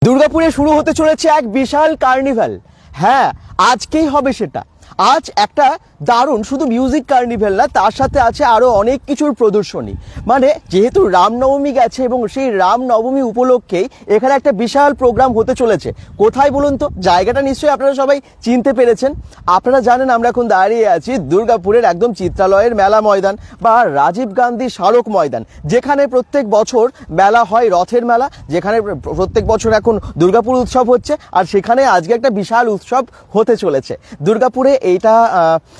দুর্গাপুরে শুরু হতে চলেছে এক বিশাল কার্নিভাল। হ্যাঁ, আজকেই হবে সেটা। আজ একটা দারুণ শুধু মিউজিক কার্নিভাল না, তার সাথে আছে আরো অনেক কিছুর প্রদর্শনী। মানে যেহেতু রামনবমী গেছে এবং সেই রামনবমী উপলক্ষেই এখানে একটা বিশাল প্রোগ্রাম হতে চলেছে। কোথায় বলুন তো? জায়গাটা নিশ্চয়ই আপনারা সবাই চিনতে পেরেছেন। আপনারা জানেন আমরা এখন দাঁড়িয়ে আছি দুর্গাপুরের একদম চিত্রালয়ের মেলা ময়দান বা রাজীব গান্ধী স্মারক ময়দান, যেখানে প্রত্যেক বছর মেলা হয়, রথের মেলা, যেখানে প্রত্যেক বছর এখন দুর্গাপুর উৎসব হচ্ছে। আর সেখানে আজকে একটা বিশাল উৎসব হতে চলেছে দুর্গাপুরে। এইটা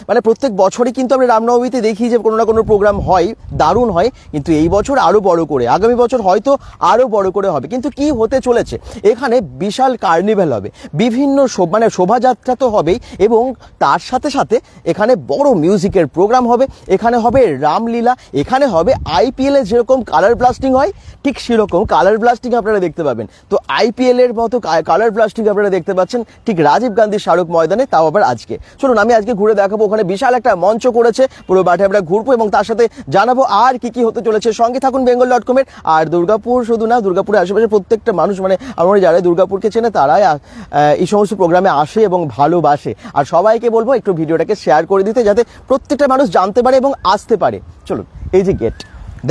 মানে প্রত্যেক বছরই কিন্তু আমরা রামনবমীতে দেখি যে কোনো না কোনো প্রোগ্রাম হয়, দারুণ হয়, কিন্তু এই বছর আরো বড় করে, আগামী বছর হয়তো আরো বড় করে হবে। কিন্তু কি হতে চলেছে এখানে? বিশাল কার্নিভাল হবে, বিভিন্ন মানে শোভাযাত্রা তো হবেই, এবং তার সাথে সাথে এখানে বড় মিউজিকের প্রোগ্রাম হবে, এখানে হবে রামলীলা, এখানে হবে আইপিএল এ যেরকম কালার ব্লাস্টিং হয় ঠিক সেরকম কালার ব্লাস্টিং আপনারা দেখতে পাবেন। তো আইপিএল এর মতো কালার ব্লাস্টিং আপনারা দেখতে পাচ্ছেন ঠিক রাজীব গান্ধী স্মারক ময়দানে, তাও আবার আজকে। চলুন আমি আজকে ঘুরে দেখাবো, ওখানে বিশাল একটা মঞ্চ করেছে, পুরো মাঠে আমরা ঘুরবো এবং তার সাথে জানাবো আর কি কি হতে চলেছে। সঙ্গে থাকুন bengal.com এর। আর দুর্গাপুর শুধু না, দুর্গাপুরের আশেপাশে প্রত্যেকটা মানুষ, মানে আমরা যারা দুর্গাপুরকে চেনে তারাই এই সমস্ত প্রোগ্রামে আসে এবং ভালোবাসে। আর সবাইকে বলবো একটু ভিডিওটাকে শেয়ার করে দিতে, যাতে প্রত্যেকটা মানুষ জানতে পারে এবং আসতে পারে। চলুন এই যে গেট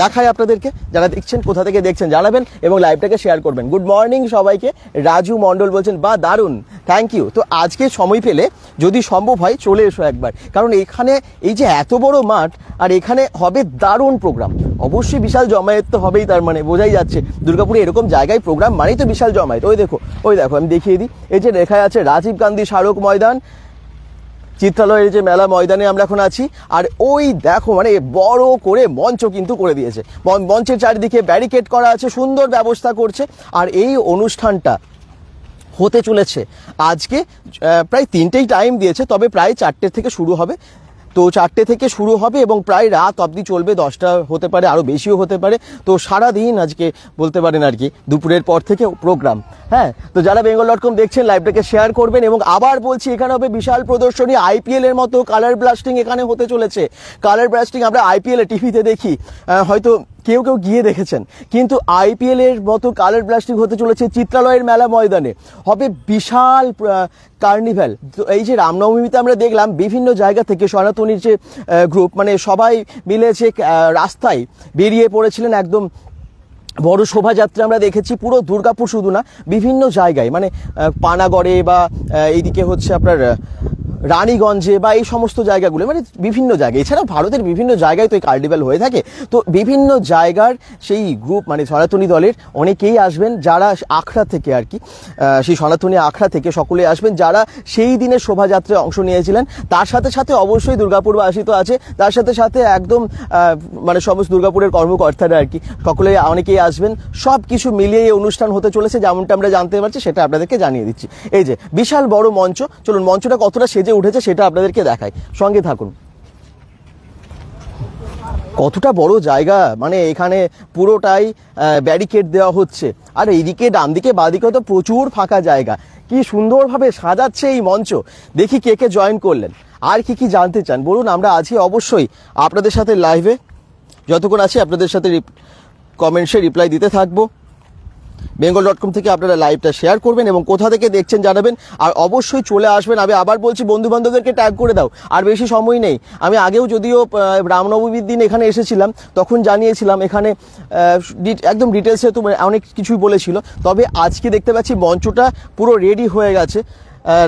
দেখায় আপনাদেরকে, যারা দেখছেন কোথা থেকে দেখছেন জানাবেন এবং লাইভটাকে শেয়ার করবেন। গুড মর্নিং সবাইকে। রাজু মন্ডল বলছেন বা দারুণ, থ্যাংক ইউ। তো আজকে সময় পেলে যদি সম্ভব হয় চলে এসো একবার, কারণ এখানে এই যে এত বড় মাঠ আর এখানে হবে দারুণ প্রোগ্রাম। অবশ্যই বিশাল জমায়েত তো হবেই, তার মানে বোঝাই যাচ্ছে দুর্গাপুরে এরকম জায়গায় প্রোগ্রাম মানেই তো বিশাল জমায়েত। ওই দেখো আমি দেখিয়ে দিই, এই যে লেখা আছে রাজীব গান্ধী স্মারক ময়দান, চিত্রালয়ের যে মেলা ময়দানে আমরা এখন আছি। আর ওই দেখো মানে বড় করে মঞ্চ কিন্তু করে দিয়েছে, মঞ্চের চারিদিকে ব্যারিকেড করা আছে, সুন্দর ব্যবস্থা করছে। আর এই অনুষ্ঠানটা হতে চলেছে আজকে প্রায় 3টেই টাইম দিয়েছে, তবে প্রায় 4টে থেকে শুরু হবে। তো 4টে থেকে শুরু হবে এবং প্রায় রাত অবধি চলবে, 10টা হতে পারে, আরও বেশিও হতে পারে। তো সারাদিন আজকে বলতে পারেন আর কি, দুপুরের পর থেকে প্রোগ্রাম। হ্যাঁ, তো যারা bengal.com দেখছেন লাইভটাকে শেয়ার করবেন। এবং আবার বলছি, এখানে হবে বিশাল প্রদর্শনী, আইপিএল এর মতো কালার ব্লাস্টিং এখানে হতে চলেছে। কালার ব্লাস্টিং আমরা আইপিএল এ টিভিতে দেখি, হয়তো কেউ কেউ গিয়ে দেখেছেন, কিন্তু আইপিএল এর মতো কালার ব্লাস্টিং হতে চলেছে চিত্রালয়ের মেলা ময়দানে। হবে বিশাল কার্নিভাল। এই যে রামনবমীতে আমরা দেখলাম বিভিন্ন জায়গা থেকে সনাতনীর যে গ্রুপ, মানে সবাই মিলে যে রাস্তায় বেরিয়ে পড়েছিলেন, একদম বড় শোভাযাত্রা আমরা দেখেছি পুরো দুর্গাপুর শুধু না, বিভিন্ন জায়গায়, মানে পানাগড়ে বা এইদিকে হচ্ছে আপনার রানীগঞ্জে বা এই সমস্ত জায়গাগুলো, মানে বিভিন্ন জায়গায়, এছাড়াও ভারতের বিভিন্ন জায়গায় তো এই কার্নিভাল হয়ে থাকে। তো বিভিন্ন জায়গার সেই গ্রুপ, মানে সনাতনী দলের অনেকেই আসবেন, যারা আখড়া থেকে আর কি, সেই সনাতনী আখড়া থেকে সকলে আসবেন, যারা সেই দিনের শোভাযাত্রায় অংশ নিয়েছিলেন। তার সাথে সাথে অবশ্যই দুর্গাপুরবাসী তো আছে, তার সাথে সাথে একদম মানে সমস্ত দুর্গাপুরের কর্মকর্তারা আর কি, সকলে অনেকেই আসবেন। সব কিছু মিলিয়ে এই অনুষ্ঠান হতে চলেছে, যেমনটা আমরা জানতে পারছি সেটা আপনাদেরকে জানিয়ে দিচ্ছি। এই যে বিশাল বড় মঞ্চ, চলুন মঞ্চটা কতটা সেজে উঠেছে সেটা আপনাদেরকে দেখাই, সঙ্গে থাকুন। কতটা বড় জায়গা, মানে এখানে পুরোটাই ব্যারিকেড দেওয়া হচ্ছে। আর এইদিকে ডান দিকে বাঁদিকে তো প্রচুর ফাঁকা জায়গা। কি সুন্দরভাবে সাজাচ্ছে এই মঞ্চ। দেখি কে কে জয়েন করলেন, আর কি কি জানতে চান বলুন। আমরা আছি অবশ্যই আপনাদের সাথে লাইভে, যতক্ষণ আছি আপনাদের সাথে কমেন্টসে রিপ্লাই দিতে থাকবো। bengal.com থেকে আপনারা লাইভটা শেয়ার করবেন এবং কোথা থেকে দেখছেন জানাবেন। আর অবশ্যই চলে আসবেন। আমি আবার বলছি, বন্ধু বান্ধবদেরকে ট্যাগ করে দাও, আর বেশি সময় নেই। আমি আগেও যদিও রামনবমীর দিন এখানে এসেছিলাম, তখন জানিয়েছিলাম এখানে একদম ডিটেলসে তো অনেক কিছুই বলেছিল। তবে আজকে দেখতে পাচ্ছি মঞ্চটা পুরো রেডি হয়ে গেছে।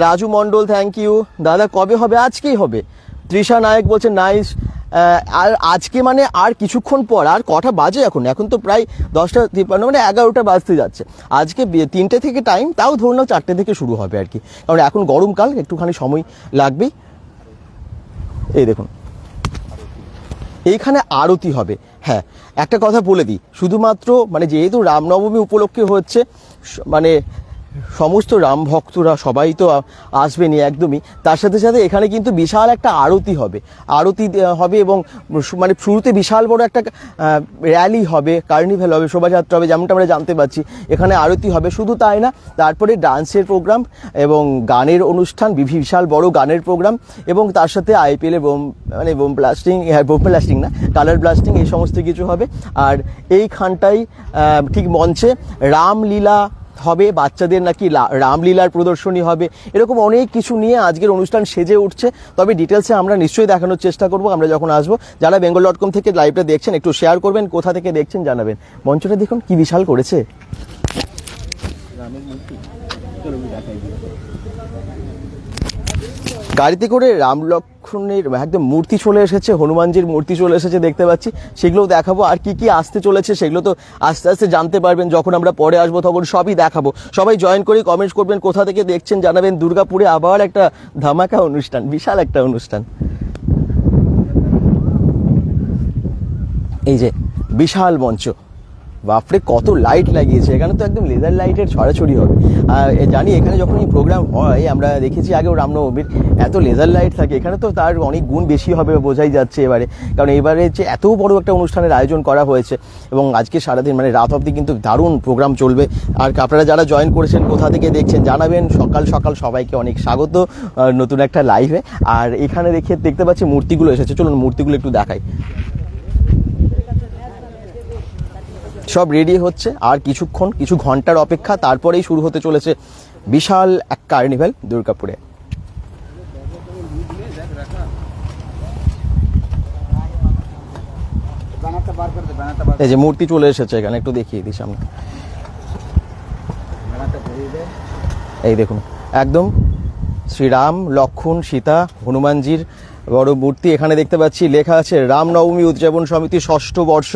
Raju Mondal thank you. দাদা কবে হবে? আজকেই হবে। তৃষা নায়ক বলছে নাইস। আর আজকে মানে আর কিছুক্ষণ পর, আর কটা বাজে এখন তো প্রায় 10:53, মানে 11টা বাজতে যাচ্ছে। আজকে 3টে থেকে টাইম, তাও ধরুন 4টে থেকে শুরু হবে আর কি, কারণ এখন গরমকাল, একটুখানি সময় লাগবেই। এই দেখুন এইখানে আরতি হবে। হ্যাঁ, একটা কথা বলে দিই, শুধুমাত্র মানে যেহেতু রামনবমী উপলক্ষে হচ্ছে, মানে সমস্ত রাম ভক্তরা সবাই তো আসবেনই একদমই। তার সাথে সাথে এখানে কিন্তু বিশাল একটা আরতি হবে এবং মানে শুরুতে বিশাল বড় একটা র্যালি হবে, কার্নিভাল হবে, শোভাযাত্রা হবে, যেমনটা আমরা জানতে পারছি। এখানে আরতি হবে, শুধু তাই না, তারপরে ডান্সের প্রোগ্রাম এবং গানের অনুষ্ঠান, বিশাল বড় গানের প্রোগ্রাম, এবং তার সাথে আইপিএল মানে বোম ব্লাস্টিং না, কালার ব্লাস্টিং, এই সমস্ত কিছু হবে। আর এইখানটাই ঠিক মঞ্চে রামলীলা হবে, বাচ্চাদের নাকি রামলীলার প্রদর্শনী হবে, এরকম অনেক কিছু নিয়ে আজকের অনুষ্ঠান সেজে উঠছে। তবে ডিটেলসে আমরা নিশ্চয়ই দেখানোর চেষ্টা করব আমরা যখন আসবো। যারা bengal.com থেকে লাইভটা দেখছেন একটু শেয়ার করবেন, কোথা থেকে দেখছেন জানাবেন। মঞ্চটা দেখুন কি বিশাল করেছে। গাড়িতে করে রাম লক্ষ্মণের একদম মূর্তি চলে এসেছে, হনুমানজির মূর্তি চলে এসেছে দেখতে পাচ্ছি, সেগুলোও দেখাবো। আর কি কি আসতে চলেছে সেগুলো তো আস্তে আস্তে জানতে পারবেন, যখন আমরা পরে আসবো তখন সবই দেখাবো। সবাই জয়েন করে কমেন্টস করবেন, কোথা থেকে দেখছেন জানাবেন। দুর্গাপুরে আবার একটা ধামাকা অনুষ্ঠান, বিশাল একটা অনুষ্ঠান। এই যে বিশাল মঞ্চ, বাপরে কত লাইট লাগিয়েছে, এখানে তো একদম লেজার লাইটের ছড়াছড়ি হবে। আর জানি এখানে যখন এই প্রোগ্রাম হয়, আমরা দেখেছি আগেও রামনবমীর, এত লেজার লাইট থাকে, এখানে তো তার অনেক গুণ বেশি হবে বোঝাই যাচ্ছে এবারে। কারণ এবারে যে এত বড় একটা অনুষ্ঠানের আয়োজন করা হয়েছে এবং আজকে সারাদিন মানে রাত অবধি কিন্তু দারুণ প্রোগ্রাম চলবে। আর আপনারা যারা জয়েন করেছেন কোথা থেকে দেখছেন জানাবেন। সকাল সকাল সবাইকে অনেক স্বাগত নতুন একটা লাইভে। আর এখানে দেখতে পাচ্ছি মূর্তিগুলো এসেছে, চলুন মূর্তিগুলো একটু দেখাই। সব রেডি হচ্ছে, আর কিছুক্ষণ, কিছু ঘন্টার অপেক্ষা, তারপরেই শুরু হতে চলেছে বিশাল এক কার্নিভ্যাল দুর্গাপুরে। এই যে মূর্তি চলে এসেছে এখানে, একটু দেখিয়ে দিই সামনে। এই দেখুন একদম শ্রীরাম, লক্ষ্মণ, সীতা, হনুমানজির বড় মূর্তি এখানে দেখতে পাচ্ছি। লেখা আছে রামনবমী উদযাপন সমিতি 6ষ্ঠ বর্ষ।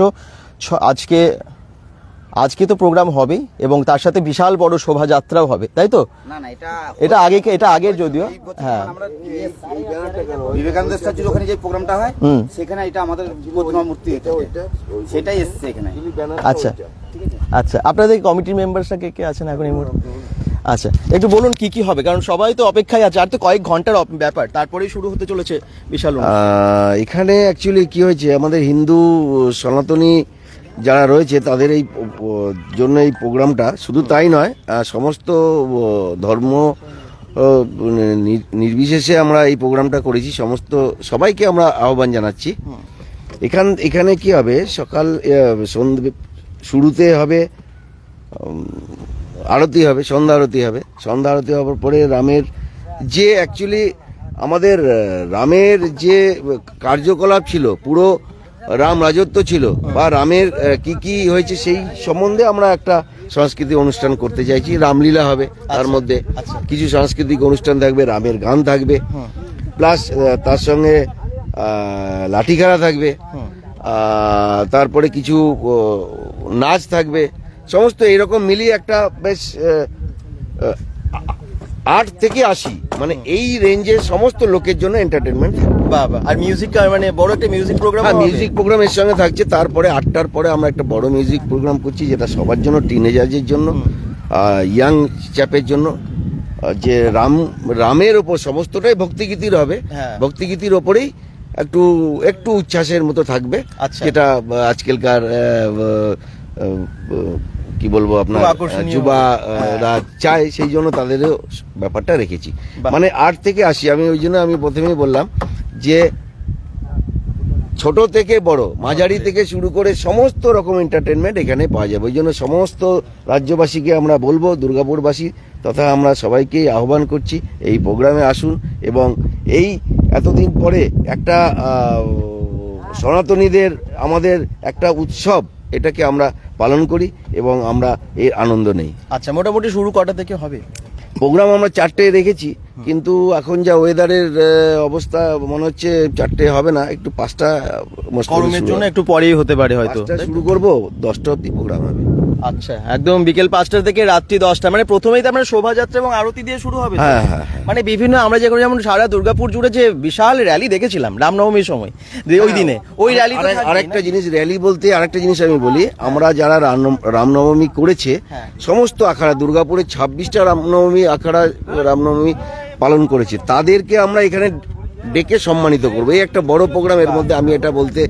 আজকে তো প্রোগ্রাম হবেই এবং তার সাথে বিশাল বড় শোভাযাত্রাও হবে, তাই তো? না না, এটা আগের যদিও। হ্যাঁ, বিবেকানন্দ স্ট্যাচুর ওখানে যে প্রোগ্রামটা হয় সেখানে এটা আমাদের প্রতিমা মূর্তি সেটাই এসছে এখানে। আচ্ছা আচ্ছা, আপনাদের কমিটির মেম্বারসরা কে কে আছেন এখন এই মুহূর্তে? আচ্ছা, একটু বলুন কি কি হবে, কারণ সবাই তো অপেক্ষায় আছে, আর তো কয়েক ঘন্টার ব্যাপার, তারপরেই শুরু হতে চলেছে বিশাল। এখানে অ্যাকচুয়ালি কি হয়েছে, আমাদের হিন্দু সনাতনী যারা রয়েছে তাদের এই জন্য এই প্রোগ্রামটা, শুধু তাই নয়, সমস্ত ধর্ম নির্বিশেষে আমরা এই প্রোগ্রামটা করেছি। সবাইকে আমরা আহ্বান জানাচ্ছি। এখানে কি হবে, সকাল শুরুতে হবে আরতি হবে, সন্ধ্যা আরতি হবে। সন্ধ্যা আরতি হওয়ার পরে রামের যে অ্যাকচুয়ালি আমাদের রামের যে কার্যকলাপ ছিল, পুরো রাম রাজত্ব ছিল বা রামের কি কি হয়েছে সেই সম্বন্ধে আমরা একটা সাংস্কৃতিক অনুষ্ঠান করতে চাইছি। রামলীলা হবে, তার মধ্যে কিছু সাংস্কৃতিক অনুষ্ঠান থাকবে, রামের গান থাকবে, প্লাস তার সঙ্গে লাঠি খেলা থাকবে, তারপরে কিছু নাচ থাকবে, সমস্ত এরকম মিলিয়ে একটা বেশ 8 থেকে 80 মানে এই রেঞ্জের সমস্ত লোকের জন্য এন্টারটেনমেন্ট। বাবা, আর মিউজিক মানে বড় একটা মিউজিক প্রোগ্রাম। হ্যাঁ, মিউজিক প্রোগ্রাম এর সঙ্গে থাকছে। তারপরে 8টার পরে আমরা একটা বড় মিউজিক প্রোগ্রাম করছি, যেটা সবার জন্য, টিনেজারদের জন্য, ইয়াং চ্যাপের জন্য, যে রামের ওপর সমস্তটাই ভক্তিগীতির হবে। ভক্তিগীতির ওপরেই একটু উচ্ছ্বাসের মতো থাকবে, যেটা আজকালকার কি বলবো আপনার যুবারা চায়, সেই জন্য তাদেরও ব্যাপারটা রেখেছি। মানে 8 থেকে 80। আমি ওই জন্য আমি প্রথমেই বললাম যে ছোট থেকে বড়, মাঝারি থেকে শুরু করে সমস্ত রকম এন্টারটেনমেন্ট এখানে পাওয়া যাবে। ওই জন্য সমস্ত রাজ্যবাসীকে আমরা বলবো, দুর্গাপুরবাসী তথা আমরা সবাইকেই আহ্বান করছি এই প্রোগ্রামে আসুন এবং এই এতদিন পরে একটা সনাতনীদের আমাদের একটা উৎসব, এটাকে আমরা পালন করি এবং আমরা এর আনন্দ নেই। আচ্ছা, মোটামুটি শুরু কটা থেকে হবে প্রোগ্রাম? আমরা 4টে রেখেছি, কিন্তু এখন যা ওয়েদারের অবস্থা মনে হচ্ছে 4টে হবে না, একটু 5টা, গরমের জন্য একটু পরেই হতে পারে হয়তো। শুরু করবো 10টা অবধি প্রোগ্রাম হবে। আচ্ছা, একদম বিকেল 5টা থেকে রাত্রি 10টা, মানে প্রথমেই তো আমরা শোভাযাত্রা এবং আরতি দিয়ে শুরু হবে। হ্যাঁ হ্যাঁ, মানে বিভিন্ন আমরা যেমন সারা দুর্গাপুর জুড়ে যে বিশাল র্যালি দেখেছিলাম রামনবমীর সময়, ওই দিনে ওই র্যালি। আরেকটা জিনিস, র্যালি বলতে আরেকটা জিনিস আমি বলি, আমরা যারা রামনবমী করেছে সমস্ত আখাড়া, দুর্গাপুরে 26টা রামনবমী আখাড়া রামনবমী পালন করেছে, তাদেরকে আমরা এখানে ডেকে সম্মানিত করবো। এই একটা বড় প্রোগ্রাম। এর মধ্যে আমি এটা বলতে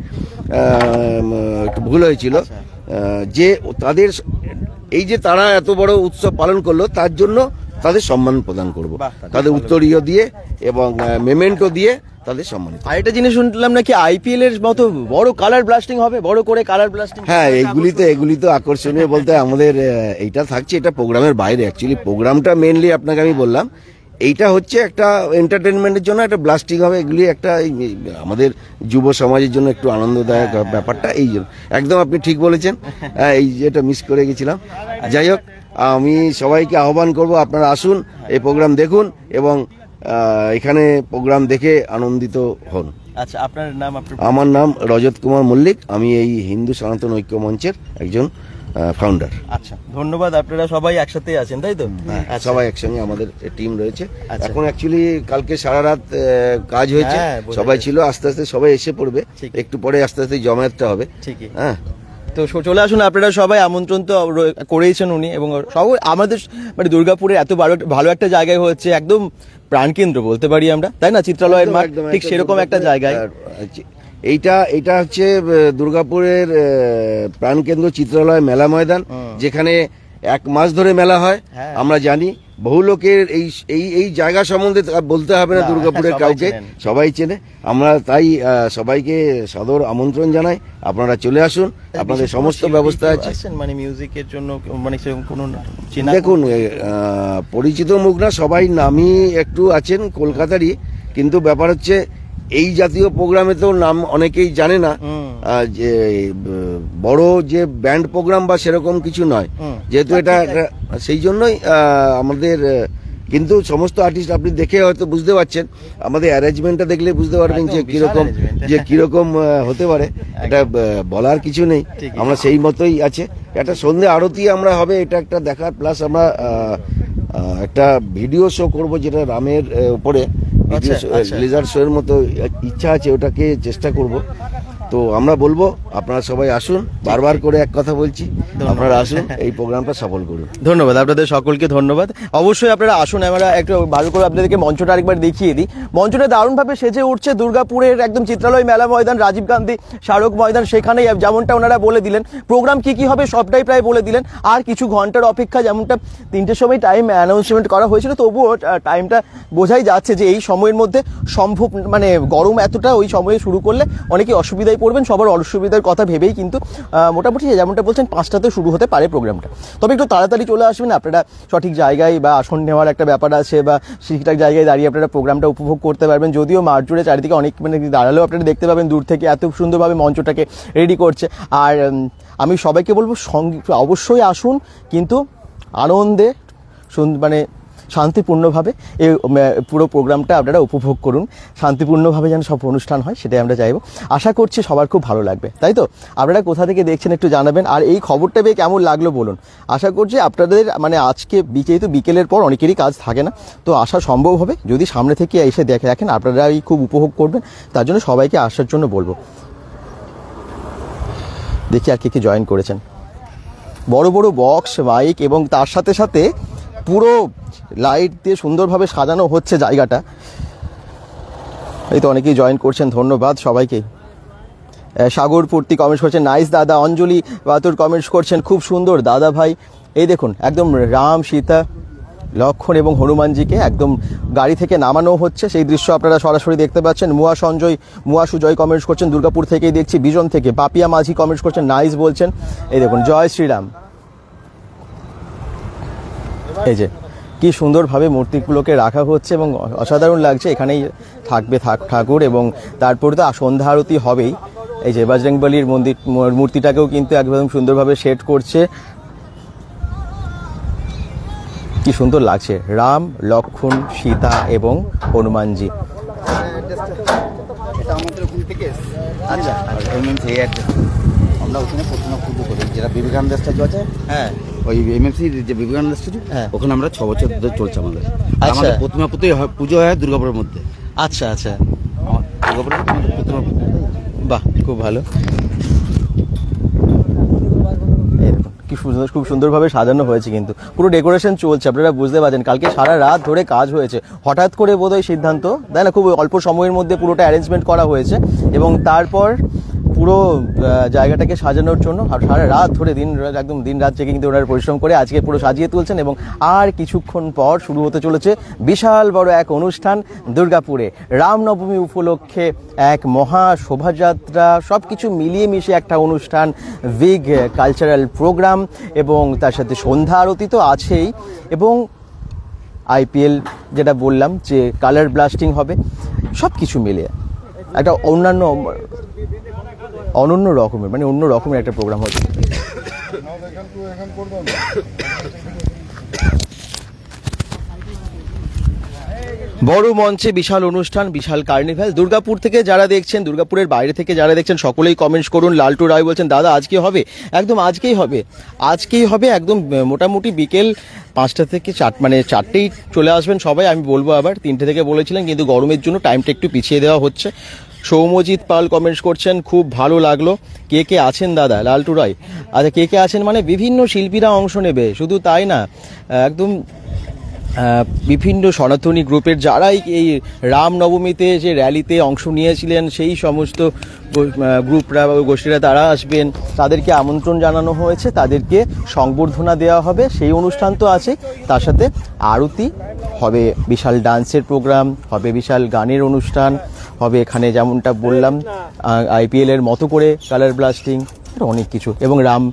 একটু ভুল হয়েছিল, যে তাদের এই যে তারা এত বড় উৎসব পালন করলো, তার জন্য তাদের সম্মান প্রদান করব, বাহ, তাদের উত্তরীয় দিয়ে এবং মেমেন্টো দিয়ে তাদের সম্মানিত। আর একটা জিনিস শুনলাম নাকি আইপিএল এর মতো বড় কালার ব্লাস্টিং হবে, বড় করে কালার ব্লাস্টিং। হ্যাঁ, এগুলি তো আকর্ষণীয় বলতে আমাদের এইটা থাকছে, এটা প্রোগ্রামের বাইরে। অ্যাকচুয়ালি প্রোগ্রামটা মেনলি আপনাকে আমি বললাম, এইটা হচ্ছে একটা এন্টারটেনমেন্টের জন্য একটা ব্লাস্টিং হবে। এগুলি একটা আমাদের যুব সমাজের জন্য একটু আনন্দদায়ক ব্যাপারটা, এই জন্য একদম আপনি ঠিক বলেছেন। এই যেটা মিস করে গেছিলাম। যাই হোক, আমি সবাইকে আহ্বান করব, আপনারা আসুন, এই প্রোগ্রাম দেখুন এবং এখানে প্রোগ্রাম দেখে আনন্দিত হন। আচ্ছা, আপনার নাম? আমার নাম রজত কুমার মল্লিক, আমি এই হিন্দু সনাতন ঐক্য মঞ্চের একজন ফাউন্ডার। আচ্ছা, ধন্যবাদ। আপনারা সবাই একসাথে আছেন, তাই তো? হ্যাঁ, সবাই একসঙ্গে আমাদের টিম রয়েছে। এখন অ্যাকচুয়ালি কালকে সারা রাত কাজ হয়েছে, সবাই ছিল, আস্তে আস্তে সবাই এসে পড়বে, একটু পরে আস্তে আস্তে জমায়েতটা হবে। ঠিকই। হ্যাঁ, তো চলে আসুন, আপনারা সবাই আমন্ত্রণ তো করেইছেন উনি, এবং সব আমাদের মানে দুর্গাপুরে এত ভালো একটা জায়গায় হচ্ছে, একদম প্রাণকেন্দ্র বলতে পারি আমরা, তাই না? চিত্রালয়ের মাঠ ঠিক সেরকম একটা জায়গায়। এইটা হচ্ছে দুর্গাপুরের প্রাণকেন্দ্র চিত্রালয় মেলা ময়দান, যেখানে 1 মাস ধরে মেলা হয়। আমরা জানি বহু লোকের এই জায়গা সম্বন্ধে বলতে হবে না, দুর্গাপুরের কাউকে সবাই চেনে। আমরা তাই সবাইকে সদর আমন্ত্রণ জানাই, আপনারা চলে আসুন, আপনাদের সমস্ত ব্যবস্থা আছে। মানে মিউজিকের জন্য মানে কোনো দেখুন, পরিচিত মুখ না, সবাই নামই একটু আছেন কলকাতারই, কিন্তু ব্যাপার হচ্ছে এই জাতীয় প্রোগ্রামে তো নাম অনেকেই জানে না, যে বড় যে ব্যান্ড প্রোগ্রাম বা সেরকম কিছু নয়, যেহেতু এটা সেই জন্যই আমাদের, কিন্তু সমস্ত আর্টিস্ট আপনি দেখে হয়তো বুঝতে পারছেন, আমাদের অ্যারেঞ্জমেন্টটা দেখলে বুঝতে পারবেন যে কিরকম হতে পারে। এটা বলার কিছু নেই, আমরা সেই মতোই আছে। একটা সন্ধ্যে আরতি আমরা হবে, এটা একটা দেখার, প্লাস আমরা একটা ভিডিও শো করব, যেটা রামের উপরে লেজার শো এর মতো ইচ্ছা আছে, ওটাকে চেষ্টা করব। তো আমরা বলবো আপনারা সবাই আসুন, বারবার করে এক কথা বলছি, আপনারা আসুন, এই প্রোগ্রামটা সফল করুন। ধন্যবাদ আপনাদের সকলকে, ধন্যবাদ। অবশ্যই আপনারা আসুন। আমরা একটু ভালো করে আপনাদেরকে মঞ্চটা আরেকবার দেখিয়ে দিই। মঞ্চটা দারুণভাবে সেজে উঠছে, দুর্গাপুরের একদম চিত্রালয় মেলা ময়দান, রাজীব গান্ধী স্মারক ময়দান, সেখানেই যেমনটা ওনারা বলে দিলেন, প্রোগ্রাম কি হবে সবটাই প্রায় বলে দিলেন। আর কিছু ঘন্টার অপেক্ষা, যেমনটা 3টের সময় টাইম অ্যানাউন্সমেন্ট করা হয়েছিল, তবুও টাইমটা বোঝাই যাচ্ছে যে এই সময়ের মধ্যে সম্ভব, মানে গরম এতটা, ওই সময়ে শুরু করলে অনেকেই অসুবিধায় পড়বেন, সবার অসুবিধার কথা ভেবেই কিন্তু মোটামুটি যেমনটা বলছেন 5টাতে শুরু হতে পারে প্রোগ্রামটা। তবে একটু তাড়াতাড়ি চলে আসবেন, আপনারা সঠিক জায়গায় বা আসন নেওয়ার একটা ব্যাপার আছে, বা ঠিকঠাক জায়গায় দাঁড়িয়ে আপনারা প্রোগ্রামটা উপভোগ করতে পারবেন। যদিও মাঠ জুড়ে চারিদিকে অনেক মানে দাঁড়ালেও আপনারা দেখতে পাবেন দূর থেকে এত সুন্দরভাবে মঞ্চটাকে রেডি করছে। আর আমি সবাইকে বলবো অবশ্যই আসুন, কিন্তু আনন্দে মানে শান্তিপূর্ণভাবে এই পুরো প্রোগ্রামটা আপনারা উপভোগ করুন। শান্তিপূর্ণভাবে যেন সব অনুষ্ঠান হয়, সেটাই আমরা চাইবো। আশা করছি সবার খুব ভালো লাগবে, তাই তো? আপনারা কোথা থেকে দেখছেন একটু জানাবেন, আর এই খবরটা পেয়ে কেমন লাগলো বলুন। আশা করছি আপনাদের মানে আজকে যেহেতু বিকেলের পর অনেকেরই কাজ থাকে না, তো আসা সম্ভব হবে যদি সামনে থেকে এসে দেখেন, আপনারাই খুব উপভোগ করবেন। তার জন্য সবাইকে আসার জন্য বলবো। দেখি আর কে জয়েন করেছেন। বড় বড় বক্স, মাইক এবং তার সাথে সাথে পুরো লাইট দিয়ে সুন্দরভাবে সাজানো হচ্ছে জায়গাটা। এই তো অনেকেই জয়েন করছেন, ধন্যবাদ সবাইকে। সাগর পূর্তি কমেন্টস করছেন, নাইস দাদা। অঞ্জলি বাতুর কমেন্টস করছেন, খুব সুন্দর দাদা ভাই। এই দেখুন, একদম রাম, সীতা, লক্ষ্মণ এবং হনুমানজিকে একদম গাড়ি থেকে নামানো হচ্ছে, সেই দৃশ্য আপনারা সরাসরি দেখতে পাচ্ছেন। মুয়া সুজয় কমেন্টস করছেন, দুর্গাপুর থেকেই দেখছি, বিজন থেকে। পাপিয়া মাঝি কমেন্টস করছেন, নাইস বলছেন। এই দেখুন, জয় শ্রীরাম। এই যে কি সুন্দরভাবে মূর্তিগুলোকে রাখা হচ্ছে এবং অসাধারণ লাগছে। এখানেই থাকবে ঠাকুর, এবং তারপরে তো সন্ধ্যা আরতি হবেই। এই যে বজরংবলীর মূর্তিটাকেও কিন্তু একদম সুন্দরভাবে সেট করছে, কি সুন্দর লাগছে। রাম, লক্ষ্মণ, সীতা এবং হনুমানজি। এটা আমাদের ওখান থেকে আচ্ছা আমরা ওখানে প্রথমে পুজো করি, যেটা বিবেকানন্দ স্ট্যাচু আছে, হ্যাঁ, ওই এমএমসির যে বিবেকানন্দ স্ট্যাচু, ওখানে আমরা 6 বছর ধরে চলছে আমাদের। আমাদের প্রথমে পুজো হয় দুর্গাপুরের মধ্যে। আচ্ছা আচ্ছা, দুর্গাপুরের প্রথমে। বাহ, খুব ভালো। খুব সুন্দরভাবে সাজানো হয়েছে, কিন্তু পুরো ডেকোরেশন চলছে, আপনারা বুঝতে পারছেন। কালকে সারা রাত ধরে কাজ হয়েছে, হঠাৎ করে বোধহয় সিদ্ধান্ত, তাই না? খুব অল্প সময়ের মধ্যে পুরোটা অ্যারেঞ্জমেন্ট করা হয়েছে, এবং তারপর পুরো জায়গাটাকে সাজানোর জন্য আর সারা রাত ধরে একদম দিন রাত জেগে কিন্তু ওনারা পরিশ্রম করে আজকে পুরো সাজিয়ে তুলছেন। এবং আর কিছুক্ষণ পর শুরু হতে চলেছে বিশাল বড় এক অনুষ্ঠান দুর্গাপুরে রামনবমী উপলক্ষে, এক মহা শোভাযাত্রা, সব কিছু মিলিয়ে মিশে একটা অনুষ্ঠান, বিগ কালচারাল প্রোগ্রাম, এবং তার সাথে সন্ধ্যা আরতি তো আছেই, এবং আইপিএল যেটা বললাম যে কালার ব্লাস্টিং হবে, সব কিছু মিলিয়ে একটা অনন্য রকমের মানে অন্য রকমের একটা প্রোগ্রাম হচ্ছে। বড় মঞ্চে বিশাল অনুষ্ঠান, বিশাল কার্নিভ্যাল। দুর্গাপুর থেকে যারা দেখছেন, দুর্গাপুরের বাইরে থেকে যারা দেখছেন, সকলেই কমেন্টস করুন। লালটু রায় বলছেন দাদা আজকে হবে, একদম আজকেই হবে, আজকেই হবে, একদম মোটামুটি বিকেল 5টা থেকে 4টেই চলে আসবেন সবাই। আমি বলবো আবার 3টে থেকে বলেছিলেন, কিন্তু গরমের জন্য টাইমটা একটু পিছিয়ে দেওয়া হচ্ছে। সৌমজিৎ পাল কমেন্টস করছেন খুব ভালো লাগলো। কে কে আছেন দাদা? লালটু রায়, আচ্ছা কে কে আছেন মানে বিভিন্ন শিল্পীরা অংশ নেবে, শুধু তাই না, একদম বিভিন্ন সনাতনী গ্রুপের যারাই এই রামনবমীতে যে র্যালিতে অংশ নিয়েছিলেন সেই সমস্ত গ্রুপরা বা গোষ্ঠীরা তারা আসবেন, তাদেরকে আমন্ত্রণ জানানো হয়েছে, তাদেরকে সংবর্ধনা দেওয়া হবে। সেই অনুষ্ঠান তো আছে, তার সাথে আরতি হবে, বিশাল ডান্সের প্রোগ্রাম হবে, বিশাল গানের অনুষ্ঠান হবে এখানে, যেমনটা বললাম আইপিএল এর মতো করে কালার ব্লাস্টিং, অনেক কিছু, এবং রাম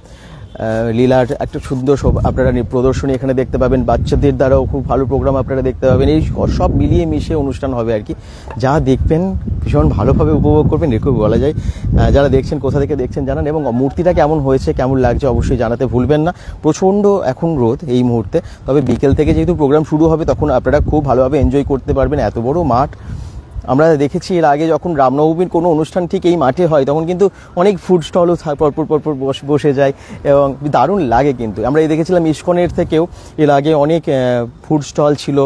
লীলার একটা সুন্দর আপনারা প্রদর্শনী এখানে দেখতে পাবেন। বাচ্চাদের দ্বারাও খুব ভালো প্রোগ্রাম আপনারা দেখতে পাবেন। এই সব মিলিয়ে মিশে অনুষ্ঠান হবে আর কি, যা দেখবেন ভীষণ ভালোভাবে উপভোগ করবেন, এরকম বলা যায়। যারা দেখছেন কোথা থেকে দেখছেন জানান, এবং মূর্তিটা কেমন হয়েছে, কেমন লাগছে অবশ্যই জানাতে ভুলবেন না। প্রচণ্ড এখন রোদ এই মুহূর্তে, তবে বিকেল থেকে যেহেতু প্রোগ্রাম শুরু হবে তখন আপনারা খুব ভালোভাবে এনজয় করতে পারবেন। এত বড় মাঠ আমরা দেখেছি এর আগে, যখন রামনবমীর কোনো অনুষ্ঠান ঠিক এই মাঠে হয় তখন কিন্তু অনেক ফুড স্টলও পরপর বসে যায় এবং দারুণ লাগে। কিন্তু আমরা এই দেখেছিলাম ইস্কনের থেকেও এর আগে অনেক ফুড স্টল ছিল,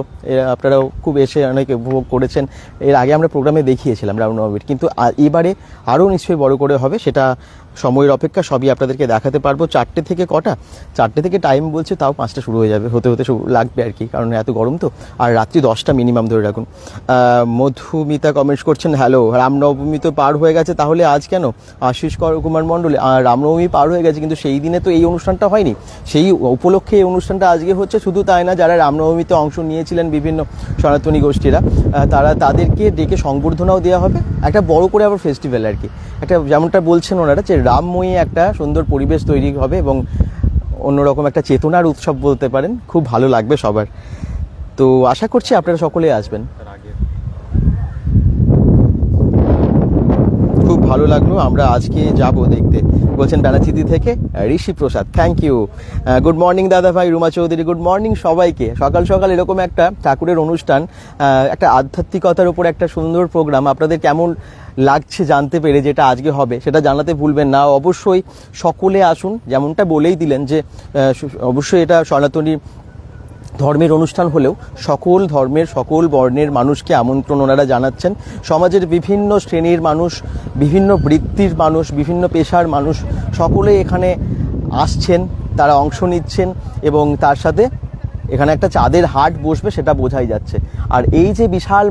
আপনারাও খুব এসে অনেক উপভোগ করেছেন। এর আগে আমরা প্রোগ্রামে দেখিয়েছিলাম রামনবমীর, কিন্তু এবারে আরও নিশ্চয়ই বড় করে হবে, সেটা সময়ের অপেক্ষা, সবই আপনাদেরকে দেখাতে পারবো। 4টে থেকে কটা, 4টে থেকে টাইম বলছে, তাও 5টা শুরু হয়ে যাবে, হতে লাগবে আর কি, কারণ এত গরম তো। আর রাত্রি 10টা মিনিমাম ধরে রাখুন। মধুমিতা কমেন্টস করছেন হ্যালো, রামনবমী তো পার হয়ে গেছে, তাহলে আজ কেন? আশিস কুমার মণ্ডল, রামনবমী পার হয়ে গেছে কিন্তু সেই দিনে তো এই অনুষ্ঠানটা হয়নি, সেই উপলক্ষে এই অনুষ্ঠানটা আজকে হচ্ছে। শুধু তাই না, যারা রামনবমীতে অংশ নিয়েছিলেন বিভিন্ন সনাতনী গোষ্ঠীরা, তাদেরকে ডেকে সংবর্ধনাও দেওয়া হবে, একটা বড় করে আবার ফেস্টিভ্যাল আর কি, একটা যেমনটা বলছেন ওনারা যে রামময়ী একটা সুন্দর পরিবেশ তৈরি হবে এবং অন্যরকম একটা চেতনার উৎসব বলতে পারেন। খুব ভালো লাগবে সবার, তো আশা করছি আপনারা সকলে আসবেন। খুব ভালো লাগলো, আমরা আজকে যাব দেখতে, বলছেন বেলাচিতি থেকে ঋষি প্রসাদ, থ্যাংক ইউ। গুড মর্নিং দাদা ভাই, রুমা চৌধুরী, গুড মর্নিং সবাইকে। সকাল সকাল এরকম একটা ঠাকুরের অনুষ্ঠান, একটা আধ্যাত্মিকতার উপর একটা সুন্দর প্রোগ্রাম, আপনাদের কেমন লাগছে জানতে পেরে, যেটা আজকে হবে সেটা জানাতে ভুলবেন না। অবশ্যই সকলে আসুন, যেমনটা বলেই দিলেন যে অবশ্যই এটা সনাতনী ধর্মের অনুষ্ঠান হলেও সকল ধর্মের সকল বর্ণের মানুষকে আমন্ত্রণ ওনারা জানাচ্ছেন। সমাজের বিভিন্ন শ্রেণীর মানুষ, বিভিন্ন বৃত্তির মানুষ, বিভিন্ন পেশার মানুষ সকলে এখানে আসছেন, তারা অংশ নিচ্ছেন, এবং তার সাথে এখানে একটা চাঁদের হাট বসবে সেটা বোঝাই যাচ্ছে। আর এই যে বিশাল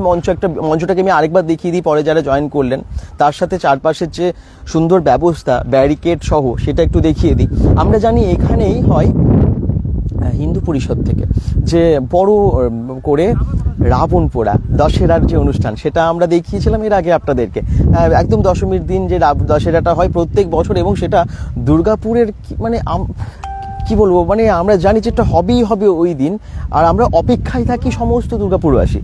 মঞ্চটাকে আমি আরেকবার দেখিয়ে দিই পরে যারা জয়েন করলেন, তার সাথে চারপাশের যে সুন্দর ব্যবস্থা ব্যারিকেড সহ সেটা একটু দেখিয়ে দিই। আমরা জানি এখানেই হয় হিন্দু পরিষদ থেকে যে বড় করে রাবণ পোড়া দশেরার যে অনুষ্ঠান, সেটা আমরা দেখিয়েছিলাম এর আগে আপনাদেরকে। একদম দশমীর দিন যে দশেরাটা হয় প্রত্যেক বছর, এবং সেটা দুর্গাপুরের মানে কি বলবো, মানে আমরা জানি যে এটা হবেই হবে ওই দিন, আর আমরা অপেক্ষায় থাকি সমস্ত দুর্গাপুরবাসী।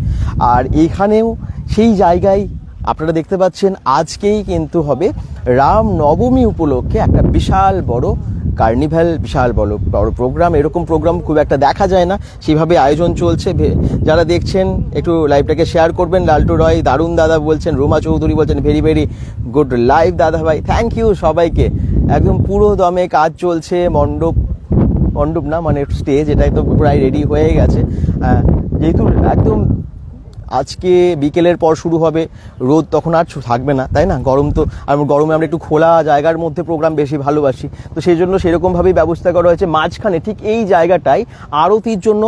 আর এখানেও সেই জায়গায় আপনারা দেখতে পাচ্ছেন আজকেই কিন্তু হবে রামনবমী উপলক্ষে একটা বিশাল বড় কার্নিভ্যাল, বিশাল বড় প্রোগ্রাম। এরকম প্রোগ্রাম খুব একটা দেখা যায় না, সেভাবে আয়োজন চলছে। যারা দেখছেন একটু লাইভটাকে শেয়ার করবেন। লালটু রয় দারুণ দাদা বলছেন, রুমা চৌধুরী বলছেন ভেরি ভেরি গুড লাইভ দাদা ভাই, থ্যাংক ইউ সবাইকে। একদম পুরো দমে কাজ চলছে, মণ্ডপ না মানে স্টেজ, এটাই তো প্রায় রেডি হয়ে গেছে। যেহেতু একদম আজকে বিকেলের পর শুরু হবে, রোদ তখন আর থাকবে না, তাই না? গরম তো, আর গরমে আমরা একটু খোলা জায়গার মধ্যে প্রোগ্রাম বেশি ভালোবাসি, তো সেই জন্য সেরকমভাবেই ব্যবস্থা করা হয়েছে। মাঝখানে ঠিক এই জায়গাটায় আরতির জন্য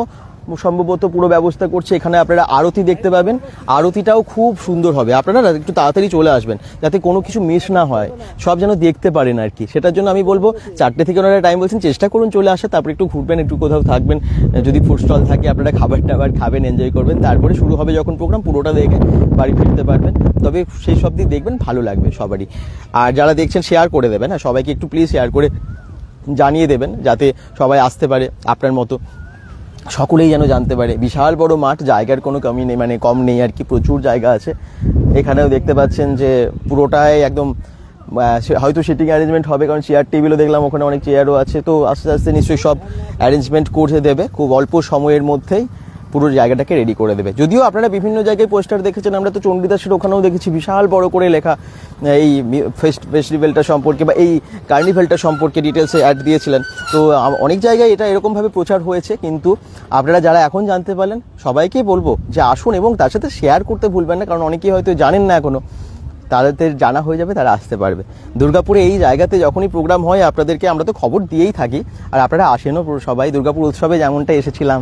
সম্ভবত পুরো ব্যবস্থা করছে। এখানে আপনারা আরতি দেখতে পাবেন, আরতিটাও খুব সুন্দর হবে। আপনারা একটু তাড়াতাড়ি চলে আসবেন যাতে কোনো কিছু মিস না হয়, সব যেন দেখতে পারেন আর কি। সেটার জন্য আমি বলবো 4টে থেকে ওনারা টাইম বলছেন, চেষ্টা করুন চলে আসা, তারপরে একটু ঘুরবেন, একটু কোথাও থাকবেন, যদি ফুড স্টল থাকে আপনারা খাবার টাবার খাবেন, এনজয় করবেন, তারপরে শুরু হবে যখন প্রোগ্রাম পুরোটা দেখে বাড়ি ফিরতে পারবেন। তবে সেই সব দিক দেখবেন, ভালো লাগবে সবারই। আর যারা দেখছেন শেয়ার করে দেবেন, হ্যাঁ সবাইকে একটু প্লিজ শেয়ার করে জানিয়ে দেবেন যাতে সবাই আসতে পারে আপনার মতো, সকলেই যেন জানতে পারে। বিশাল বড় মাঠ, জায়গার কোনো কমি নেই, মানে কম নেই আর কি, প্রচুর জায়গা আছে। এখানেও দেখতে পাচ্ছেন যে পুরোটাই একদম হয়তো সিটিং অ্যারেঞ্জমেন্ট হবে, কারণ চেয়ার টেবিলও দেখলাম ওখানে অনেক চেয়ারও আছে। তো আস্তে আস্তে নিশ্চয়ই সব অ্যারেঞ্জমেন্ট করে দেবে, খুব অল্প সময়ের মধ্যেই পুরো জায়গাটাকে রেডি করে দেবে। যদিও আপনারা বিভিন্ন জায়গায় পোস্টার দেখেছেন, আমরা তো চণ্ডীদাসের ওখানেও দেখেছি বিশাল বড় করে লেখা এই ফেস্টিভ্যালটা সম্পর্কে বা এই কার্নিভ্যালটা সম্পর্কে ডিটেলসে অ্যাড দিয়েছিলেন। তো অনেক জায়গায় এটা এরকমভাবে প্রচার হয়েছে, কিন্তু আপনারা যারা এখন জানতে পারলেন সবাইকেই বলবো যে আসুন, এবং তার সাথে শেয়ার করতে ভুলবেন না, কারণ অনেকেই হয়তো জানেন না এখনও, তাদের জানা হয়ে যাবে, তারা আসতে পারবে। দুর্গাপুরে এই জায়গাতে যখনই প্রোগ্রাম হয় আপনাদেরকে আমরা তো খবর দিয়েই থাকি, আর আপনারা আসেনও সবাই। দুর্গাপুর উৎসবে যেমনটা এসেছিলাম,